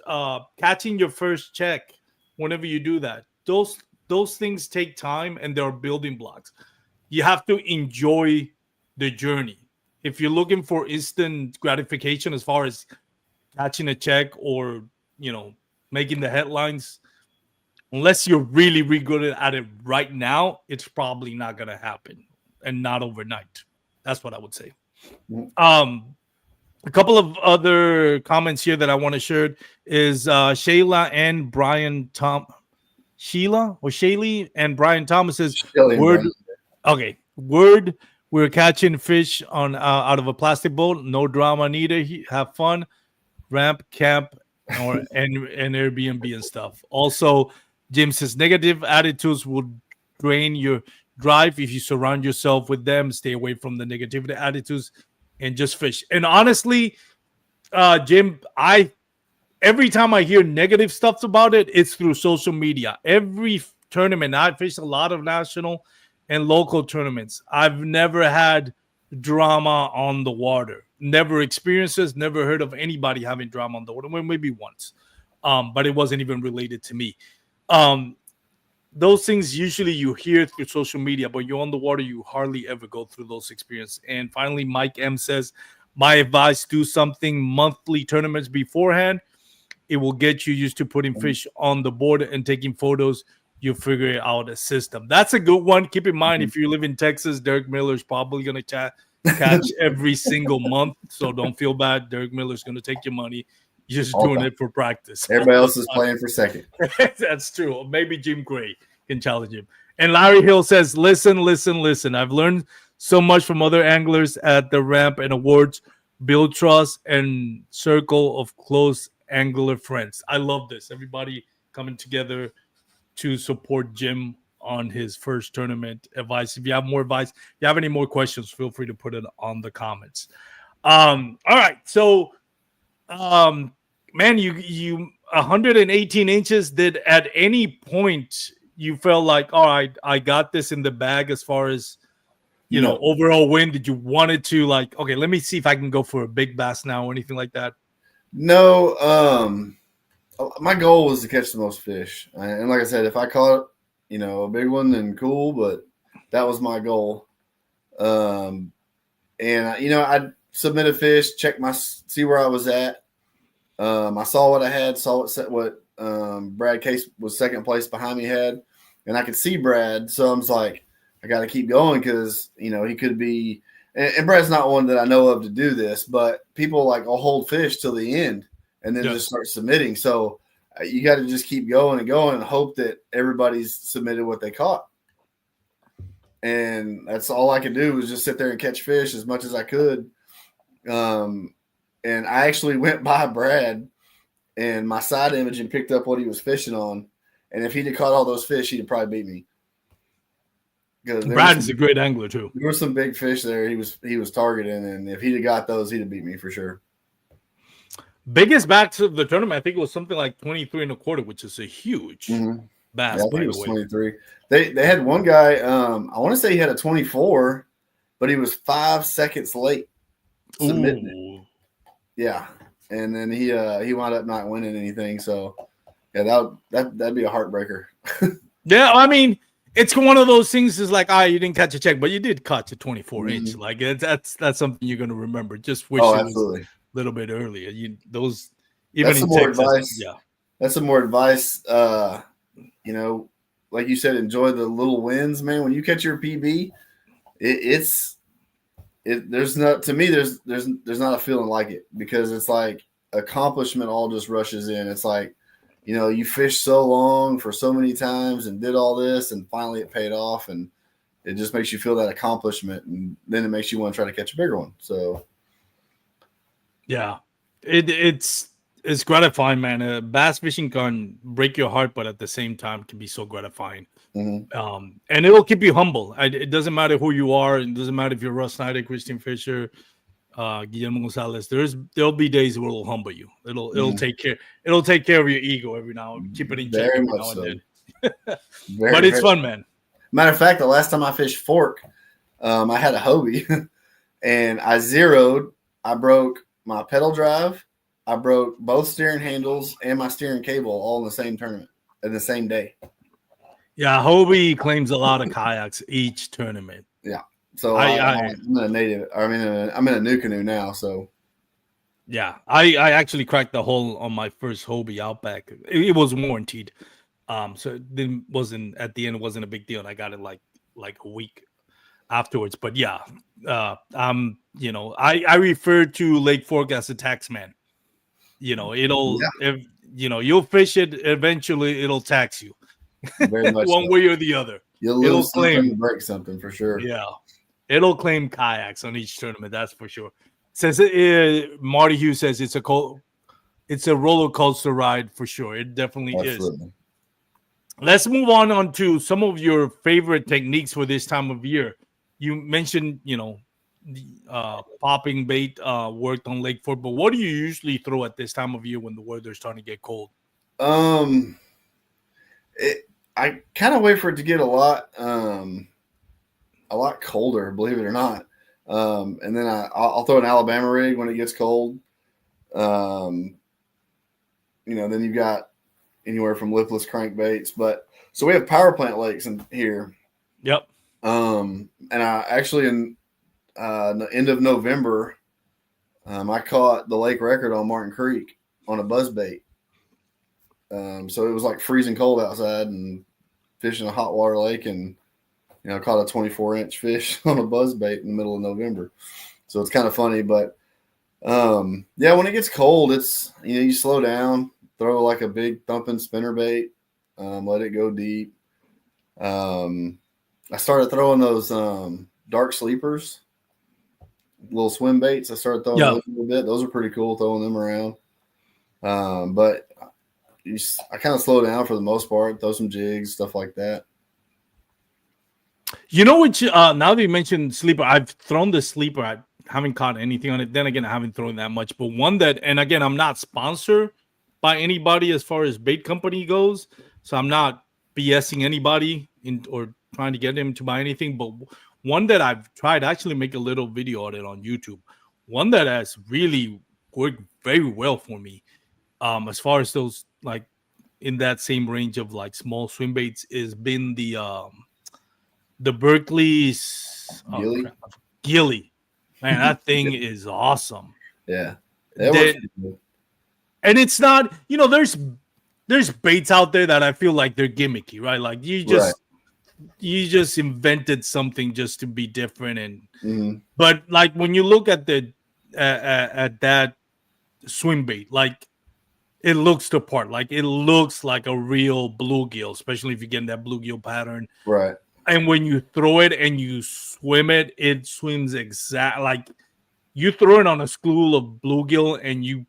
catching your first check, whenever you do that, those things take time, and they're building blocks. You have to enjoy the journey. If you're looking for instant gratification as far as catching a check or making the headlines, unless you're really, really good at it right now, it's probably not gonna happen, and not overnight. That's what I would say. A couple of other comments here that I want to share is Shayla and Brian Sheila or Shaylee and Brian Thomas says, word. Okay, word. We're catching fish on out of a plastic boat. No drama neither. Have fun. Ramp, camp, and Airbnb and stuff. Also, Jim says negative attitudes will drain your drive. If you surround yourself with them, stay away from the negativity attitudes and just fish. And honestly, Jim, every time I hear negative stuff about it, it's through social media. Every tournament, I fish a lot of national and local tournaments. I've never had drama on the water. Never experiences, never heard of anybody having drama on the water. Well, maybe once. But it wasn't even related to me. Those things usually you hear through social media, but you're on the water, you hardly ever go through those experiences. And finally, Mike M says, my advice, do something monthly tournaments beforehand. It will get you used to putting fish on the board and taking photos. You'll figure out a system. That's a good one. Keep in mind, if you live in Texas, Derek Miller is probably going to catch every single month. So don't feel bad. Derek Miller's going to take your money. You're just doing it for practice. Everybody else is playing for second. That's true. Maybe Jim Gray can challenge him. And Larry Hill says, listen. I've learned so much from other anglers at the ramp and awards. Build trust and circle of close angler friends. I love this. Everybody coming together to support Jim on his first tournament advice. If you have more advice, if you have any more questions, feel free to put it on the comments. All right. So, man, you 118 inches. Did at any point you felt like, all right, I got this in the bag as far as overall win? Did you want it to, like, okay, let me see if I can go for a big bass now or anything like that? No. My goal was to catch the most fish, and like I said, if I caught a big one, then cool. But that was my goal. And I'd submit a fish, see where I was at. I saw what I had, saw what Brad Case was second place behind me had, and I could see Brad. So I was like, I got to keep going because he could be. And Brad's not one that I know of to do this, but people will hold fish till the end and then just start submitting. So you got to just keep going and hope that everybody's submitted what they caught. and that's all I could do was just sit there and catch fish as much as I could. And I actually went by Brad and my side image and picked up what he was fishing on. And if he'd have caught all those fish, he'd have probably beat me. Brad is a great angler too. There were some big fish there. He was targeting, and if he'd have got those, he'd have beat me for sure. Biggest bass of the tournament, I think it was something like 23 and a quarter, which is a huge bass. Yeah, I think it was 23. They had one guy. I want to say he had a 24, but he was 5 seconds late submitting it. Yeah, and then he wound up not winning anything. So yeah, that'd be a heartbreaker. Yeah, I mean, it's one of those things. Is like, you didn't catch a check, but you did catch a 24 inch. Like that's something you're gonna remember. Just wish it was a little bit earlier. That's some more advice. Yeah, that's some more advice. Like you said, enjoy the little wins, man. When you catch your PB, there's not a feeling like it, because it's like accomplishment all just rushes in. It's like, you fished so long for so many times and did all this, and finally it paid off, and it just makes you feel that accomplishment, and then it makes you want to try to catch a bigger one. So yeah, it's gratifying, man. Bass fishing can break your heart, but at the same time can be so gratifying. And it'll keep you humble. It doesn't matter who you are. It doesn't matter if you're Russ Snyder, Christian Fisher, Guillermo Gonzalez. There'll be days where it'll humble you. It'll take care. It'll take care of your ego every now. Keep it in check every now and then. But it's fun, man. Matter of fact, the last time I fished fork, I had a Hobie, and I zeroed. I broke my pedal drive. I broke both steering handles and my steering cable all in the same tournament in the same day. Yeah, Hobie claims a lot of kayaks each tournament. Yeah. So I'm in a Native. I'm in a new canoe now. So yeah, I actually cracked the hole on my first Hobie Outback. It was warranted, so it wasn't at the end. It wasn't a big deal, and I got it like a week afterwards. But yeah, I refer to Lake Fork as a tax man. You'll fish it. Eventually, it'll tax you. Very much one way or the other. It'll claim to break something for sure. Yeah, it'll claim kayaks on each tournament. That's for sure. Says Marty Hughes says it's a roller coaster ride for sure. It definitely is. Let's move on to some of your favorite techniques for this time of year. You mentioned, popping bait worked on Lake Fork, but what do you usually throw at this time of year when the weather's starting to get cold? I kind of wait for it to get a lot colder, believe it or not. And then I'll throw an Alabama rig when it gets cold. Then you've got anywhere from lipless crankbaits. But so we have power plant lakes in here. Yep. And I actually in the end of November, I caught the lake record on Martin Creek on a buzzbait. So it was like freezing cold outside and fishing a hot water lake, and caught a 24-inch fish on a buzzbait in the middle of November. So it's kind of funny, but when it gets cold, it's you slow down, throw like a big thumping spinnerbait, let it go deep. I started throwing those dark sleepers, little swim baits. I started throwing those a little bit. Those are pretty cool, throwing them around. But I kind of slow down for the most part, throw some jigs, stuff like that. Now that you mentioned sleeper, I've thrown the sleeper. I haven't caught anything on it. Then again, I haven't thrown that much. But one that, and again, I'm not sponsored by anybody as far as bait company goes. So I'm not BSing anybody or trying to get them to buy anything. But one that I've tried, I actually make a little video on it on YouTube. One that has really worked very well for me. As far as those like in that same range of like small swim baits is been the Berkeley's Gilly. Man, that thing is awesome. Yeah. And it's not, there's baits out there that I feel like they're gimmicky, right? Like you just invented something just to be different, and but like when you look at at that swim bait, like it looks the part. Like it looks like a real bluegill, especially if you get in that bluegill pattern. Right. and when you throw it and you swim it, it swims exact like you throw it on a school of bluegill and you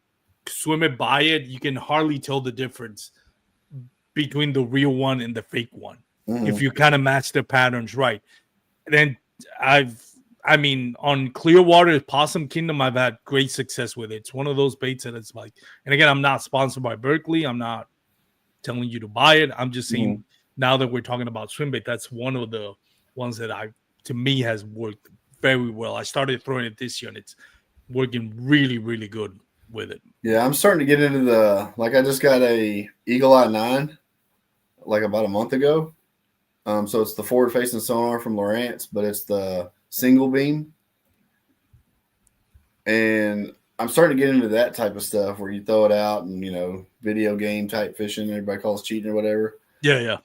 swim it by it, you can hardly tell the difference between the real one and the fake one if you kind of match the patterns right. And then I mean, on Clearwater Possum Kingdom, I've had great success with it. It's one of those baits that it's like, and again, I'm not sponsored by Berkeley. I'm not telling you to buy it. I'm just saying now that we're talking about swim bait, that's one of the ones that to me has worked very well. I started throwing it this year and it's working really, really good with it. Yeah, I'm starting to get into I just got a Eagle Eye 9 like about a month ago. So it's the forward facing sonar from Lowrance, but it's the single beam. And I'm starting to get into that type of stuff where you throw it out and, video game type fishing, everybody calls cheating or whatever. Yeah.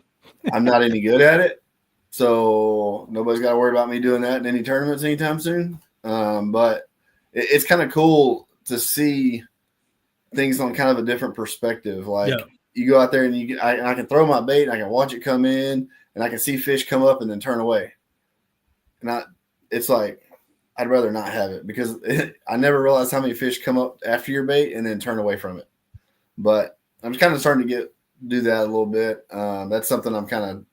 I'm not any good at it. So nobody's got to worry about me doing that in any tournaments anytime soon. But it's kind of cool to see things on kind of a different perspective. Like you go out there and I can throw my bait and I can watch it come in and I can see fish come up and then turn away. And it's like, I'd rather not have it because I never realized how many fish come up after your bait and then turn away from it. But I'm kind of starting to do that a little bit. That's something I'm kind of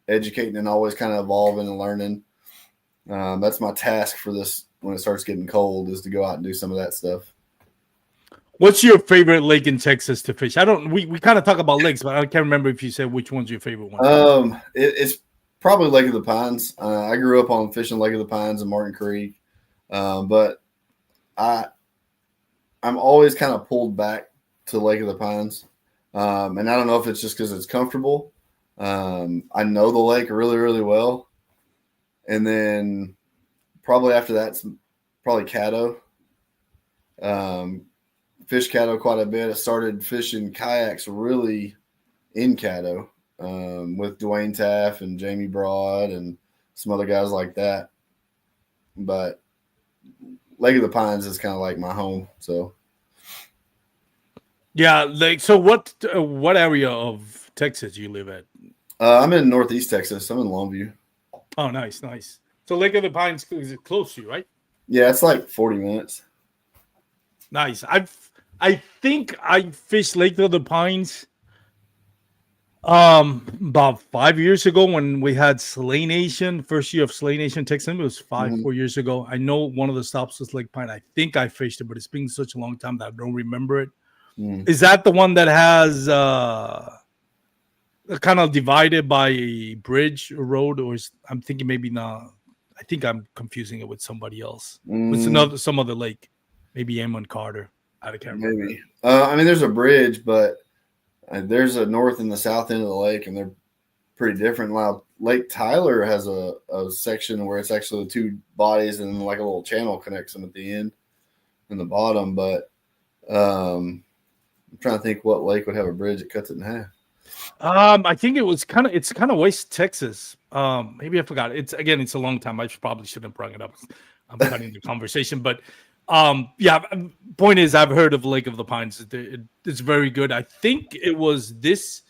educating and always kind of evolving and learning. That's my task for this when it starts getting cold is to go out and do some of that stuff. What's your favorite lake in Texas to fish? We kind of talk about lakes, but I can't remember if you said which one's your favorite one. It's probably Lake of the Pines. I grew up on fishing Lake of the Pines and Martin Creek. But I'm always kind of pulled back to Lake of the Pines. And I don't know if it's just because it's comfortable. I know the lake really, really well. And then probably after that's probably Caddo. Fish Caddo quite a bit. I started fishing kayaks really in Caddo with Dwayne Taff and Jamie Broad and some other guys like that. But Lake of the Pines is kind of like my home. So, yeah. So what area of Texas do you live at? I'm in Northeast Texas. I'm in Longview. Oh, nice. So Lake of the Pines is close to you, right? Yeah, it's like 40 minutes. Nice. I think I fished Lake of the Pines about 5 years ago when we had Slay Nation, first year of Slay Nation Texas. It was 4 years ago. I know one of the stops was Lake Pine. I think I fished it, but it's been such a long time that I don't remember it. Is that the one that has kind of divided by a bridge or road, or I'm thinking maybe not? I think I'm confusing it with somebody else. It's some other lake, maybe Amon Carter. I can't remember. Maybe. I mean, there's a bridge, but there's a north and the south end of the lake, and they're pretty different. Now, Lake Tyler has a section where it's actually the two bodies, and then like a little channel connects them at the end and the bottom. But I'm trying to think what lake would have a bridge that cuts it in half. I think it's kind of West Texas. Maybe I forgot. It's a long time. I probably shouldn't have brought it up. I'm cutting the conversation, but yeah. Point is, I've heard of Lake of the Pines. It's very good. I think it was this.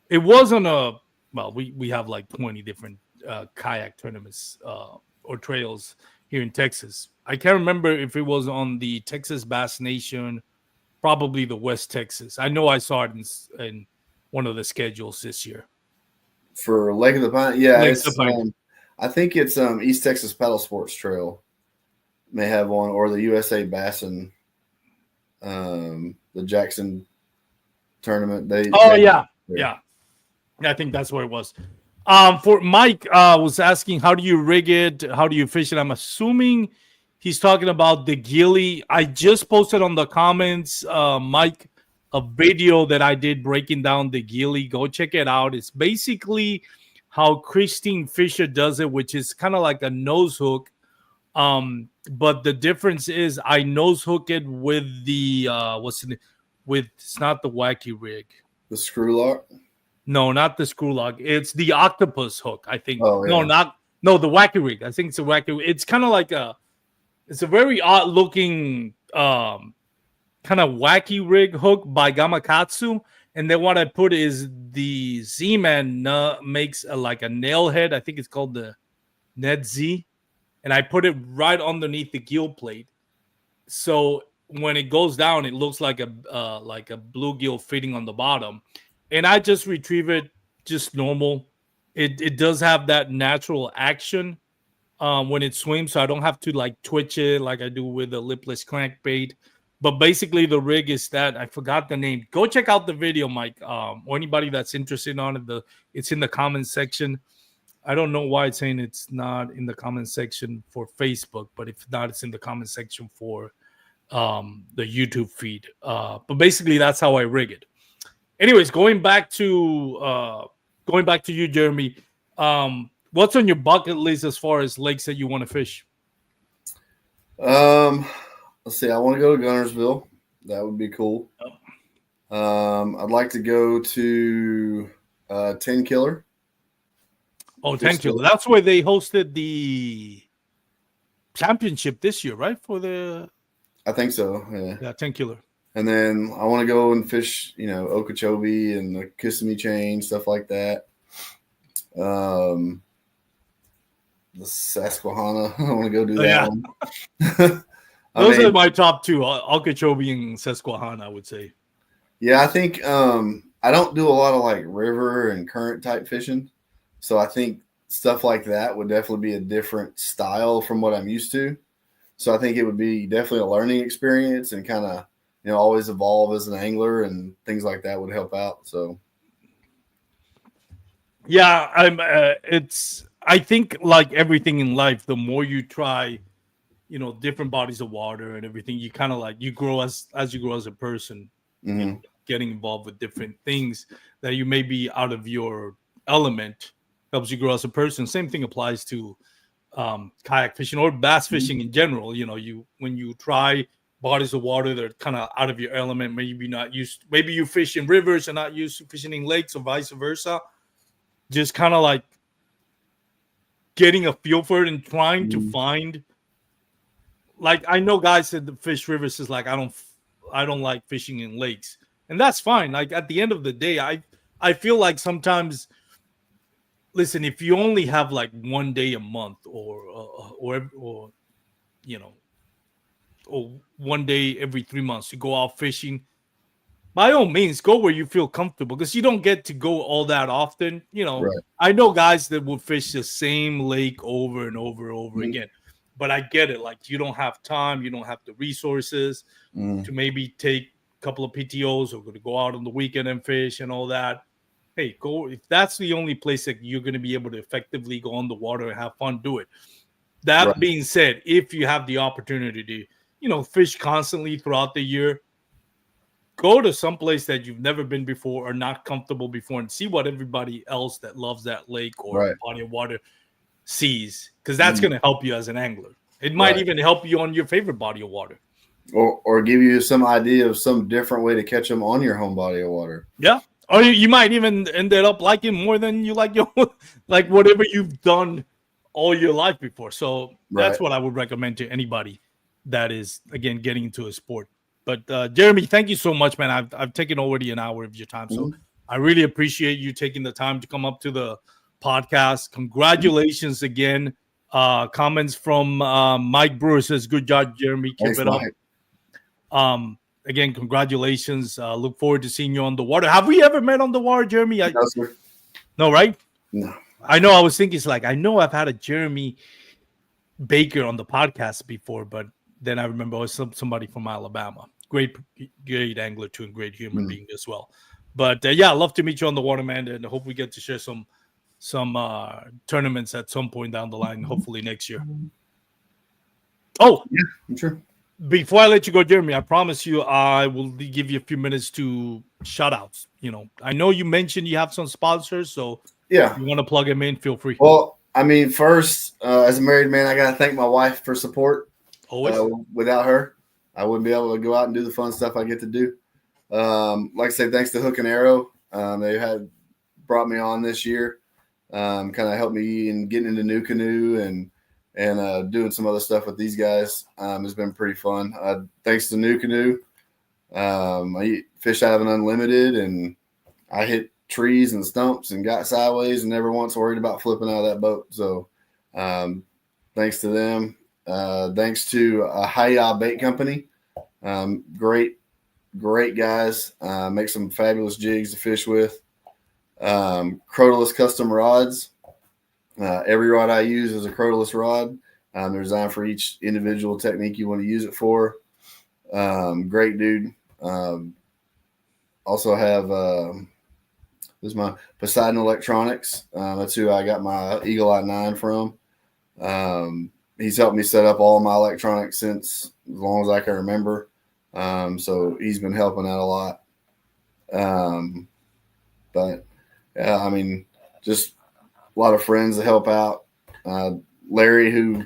It was on a we have like 20 different kayak tournaments or trails here in Texas. I can't remember if it was on the Texas Bass Nation, probably the West Texas. I know I saw it in one of the schedules this year. For Lake of the Pines, yeah, I think it's East Texas Paddle Sports Trail may have one, or the USA Bassin, the Jackson tournament. Yeah. I think that's where it was. For Mike was asking, how do you rig it? How do you fish it? I'm assuming he's talking about the gilly. I just posted on the comments, Mike, a video that I did breaking down the gilly. Go check it out. It's basically how Christine Fisher does it, which is kind of like a nose hook. But the difference is I nose hook it with the it's not the wacky rig. The screw lock? No, not the screw lock. It's the octopus hook, I think. Oh, yeah. No, the wacky rig. I think it's a wacky. It's kind of like it's a very odd looking kind of wacky rig hook by Gamakatsu, And then what I put is the Z-Man makes like a nail head. I think it's called the Net Z. And I put it right underneath the gill plate. So when it goes down, it looks like a bluegill fitting on the bottom. And I just retrieve it just normal. It does have that natural action when it swims, so I don't have to like twitch it like I do with a lipless crankbait. But basically, the rig is that I forgot the name. Go check out the video, Mike, or anybody that's interested on it. It's in the comment section. I don't know why it's saying it's not in the comment section for Facebook, but if not, it's in the comment section for the YouTube feed. But basically, that's how I rig it. Anyways, going back to you, Jeremy. What's on your bucket list as far as lakes that you want to fish? Let's see. I want to go to Gunnersville. That would be cool. I'd like to go to 10 Killer. Oh, 10 Killer. That's where they hosted the championship this year, right? I think so. Yeah, 10 Killer. And then I want to go and fish, Okeechobee and the Kissimmee chain, stuff like that. The Susquehanna. I want to go do that one. Those are my top two, Okeechobee and Susquehanna, I would say. Yeah, I think I don't do a lot of like river and current type fishing. So I think stuff like that would definitely be a different style from what I'm used to. So I think it would be definitely a learning experience and kind of, always evolve as an angler, and things like that would help out. So. Yeah, I think like everything in life, the more you try, different bodies of water and everything, you kind of like you grow as you grow as a person, getting involved with different things that you may be out of your element helps you grow as a person. Same thing applies to kayak fishing or bass fishing in general. When you try bodies of water that are kind of out of your element, maybe you fish in rivers and not used to fishing in lakes or vice versa. Just kind of like getting a feel for it and trying to find, like, I know guys said the fish rivers is like, I don't like fishing in lakes, and that's fine. Like at the end of the day, I feel like sometimes, listen, if you only have like one day a month or one day every 3 months to go out fishing, by all means, go where you feel comfortable, because you don't get to go all that often. Right. I know guys that will fish the same lake over and over and over again, but I get it. Like, you don't have time, you don't have the resources to maybe take a couple of PTOs or to go out on the weekend and fish and all that. Hey, go. If that's the only place that you're going to be able to effectively go on the water and have fun, do it. That being said, if you have the opportunity to, fish constantly throughout the year, go to some place that you've never been before or not comfortable before and see what everybody else that loves that lake or body of water sees, because that's going to help you as an angler. It might even help you on your favorite body of water. Or give you some idea of some different way to catch them on your home body of water. Yeah. Or you might even end up liking more than you like like whatever you've done all your life before. So that's what I would recommend to anybody that is, again, getting into a sport. But Jeremy, thank you so much, man. I've taken already an hour of your time, so I really appreciate you taking the time to come up to the podcast. Congratulations again. Comments from Mike Brewer says, "Good job, Jeremy. Keep Thanks, it up." Mike. Again, congratulations. Look forward to seeing you on the water. Have we ever met on the water, Jeremy? No, sir. No, right? No. I know. I was thinking, it's like, I know I've had a Jeremy Baker on the podcast before, but then I remember it was somebody from Alabama. Great angler too, and great human being as well. But yeah, I'd love to meet you on the water, man, and I hope we get to share some tournaments at some point down the line, hopefully next year. Oh, yeah, I'm sure. Before I let you go, Jeremy, I promise you I will give you a few minutes to shout outs. I know you mentioned you have some sponsors, so if you want to plug them in, feel free. Well, I mean, first, as a married man, I got to thank my wife for support. Always. Without her, I wouldn't be able to go out and do the fun stuff I get to do. Like I said, thanks to Hook and Arrow. They had brought me on this year, kind of helped me in getting into New Canoe and doing some other stuff with these guys. It's been pretty fun. Thanks to New Canoe, I fish out of an unlimited, and I hit trees and stumps and got sideways and never once worried about flipping out of that boat. So thanks to them. Thanks to Hiya Bait Company. Great guys. Make some fabulous jigs to fish with. Crotalus Custom Rods. Every rod I use is a Crotalus rod. They're designed for each individual technique you want to use it for. Great dude. Also have this is my Poseidon Electronics. That's who I got my Eagle Eye 9 from. He's helped me set up all my electronics since as long as I can remember. So he's been helping out a lot. But yeah, I mean, just a lot of friends that help out. Larry, who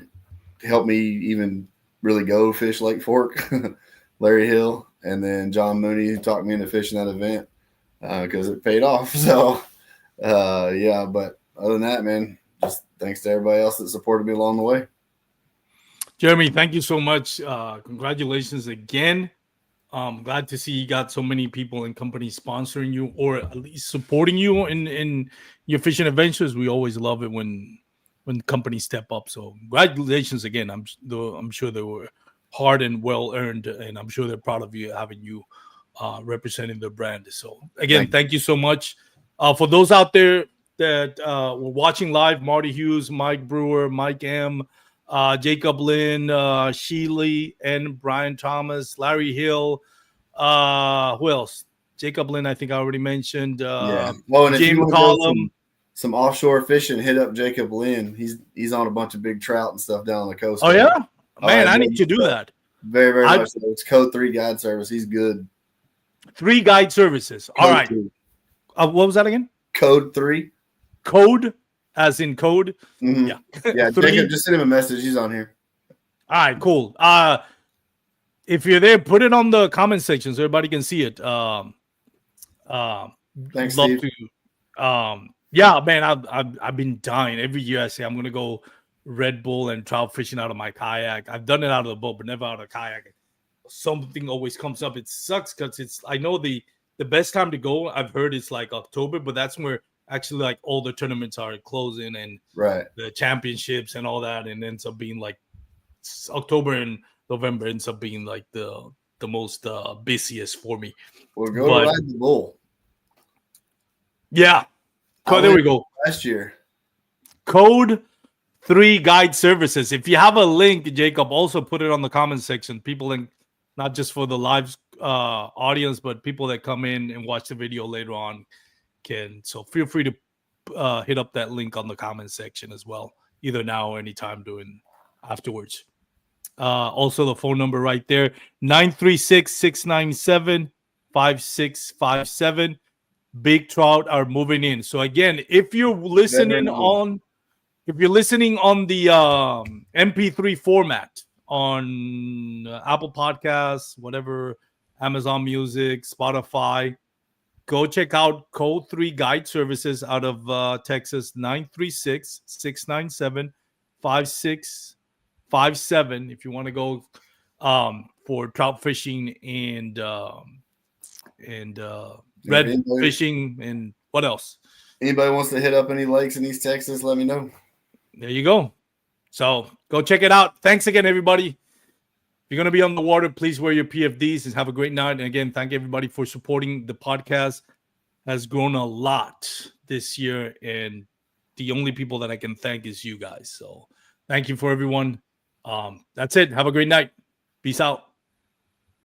helped me even really go fish Lake Fork, Larry Hill, and then John Mooney, who talked me into fishing that event because it paid off. So, yeah, but other than that, man, just thanks to everybody else that supported me along the way. Jeremy, thank you so much. Congratulations again. Glad to see you got so many people and companies sponsoring you or at least supporting you in your fishing adventures. We always love it when companies step up. So congratulations again. I'm sure they were hard and well earned, and I'm sure they're proud of you having you representing the brand. So again, thank you so much. For those out there that were watching live, Marty Hughes, Mike Brewer, Mike M., Jacob Lynn, Sheely, and Brian Thomas, Larry Hill. Who else? Jacob Lynn, I think I already mentioned. Yeah. Well, and if Jim you want Collum. some offshore fishing, hit up Jacob Lynn. He's on a bunch of big trout and stuff down on the coast. Oh, yeah? Man, I need to do that. Very, very much so. It's Code 3 Guide Service. He's good. 3 Guide Services. All right. What was that again? Code 3. Code, as in code? Mm-hmm. Yeah. Yeah, Jacob, just send him a message. He's on here. All right, cool. If you're there, put it on the comment section so everybody can see it. Thanks, love Steve. to. Yeah, man, I've been dying. Every year I say I'm gonna go Red Bull and trout fishing out of my kayak. I've done it out of the boat, but never out of the kayak. Something always comes up. It sucks because I know the best time to go, I've heard it's like October, but that's where actually like all the tournaments are closing and the championships and all that, and ends up being like October and November ends up being like the most busiest for me. Well, go ride the bull. Yeah. There we go. Last year. Code 3 Guide Services. If you have a link, Jacob, also put it on the comment section. People, not just for the live audience, but people that come in and watch the video later on can. So feel free to hit up that link on the comment section as well, either now or anytime afterwards. Also, the phone number right there, 936-697-5657. Big trout are moving in. So again, if you're listening on the MP3 format on Apple Podcasts, whatever, Amazon Music, Spotify, go check out Code 3 Guide Services out of Texas, 936-697-5657. If you want to go for trout fishing and red fishing and what else? Anybody wants to hit up any lakes in East Texas, let me know. There you go. So go check it out. Thanks again, everybody. If you're going to be on the water, please wear your PFDs and have a great night. And again, thank everybody for supporting the podcast. Has grown a lot this year, and the only people that I can thank is you guys. So thank you for everyone. That's it. Have a great night. Peace out.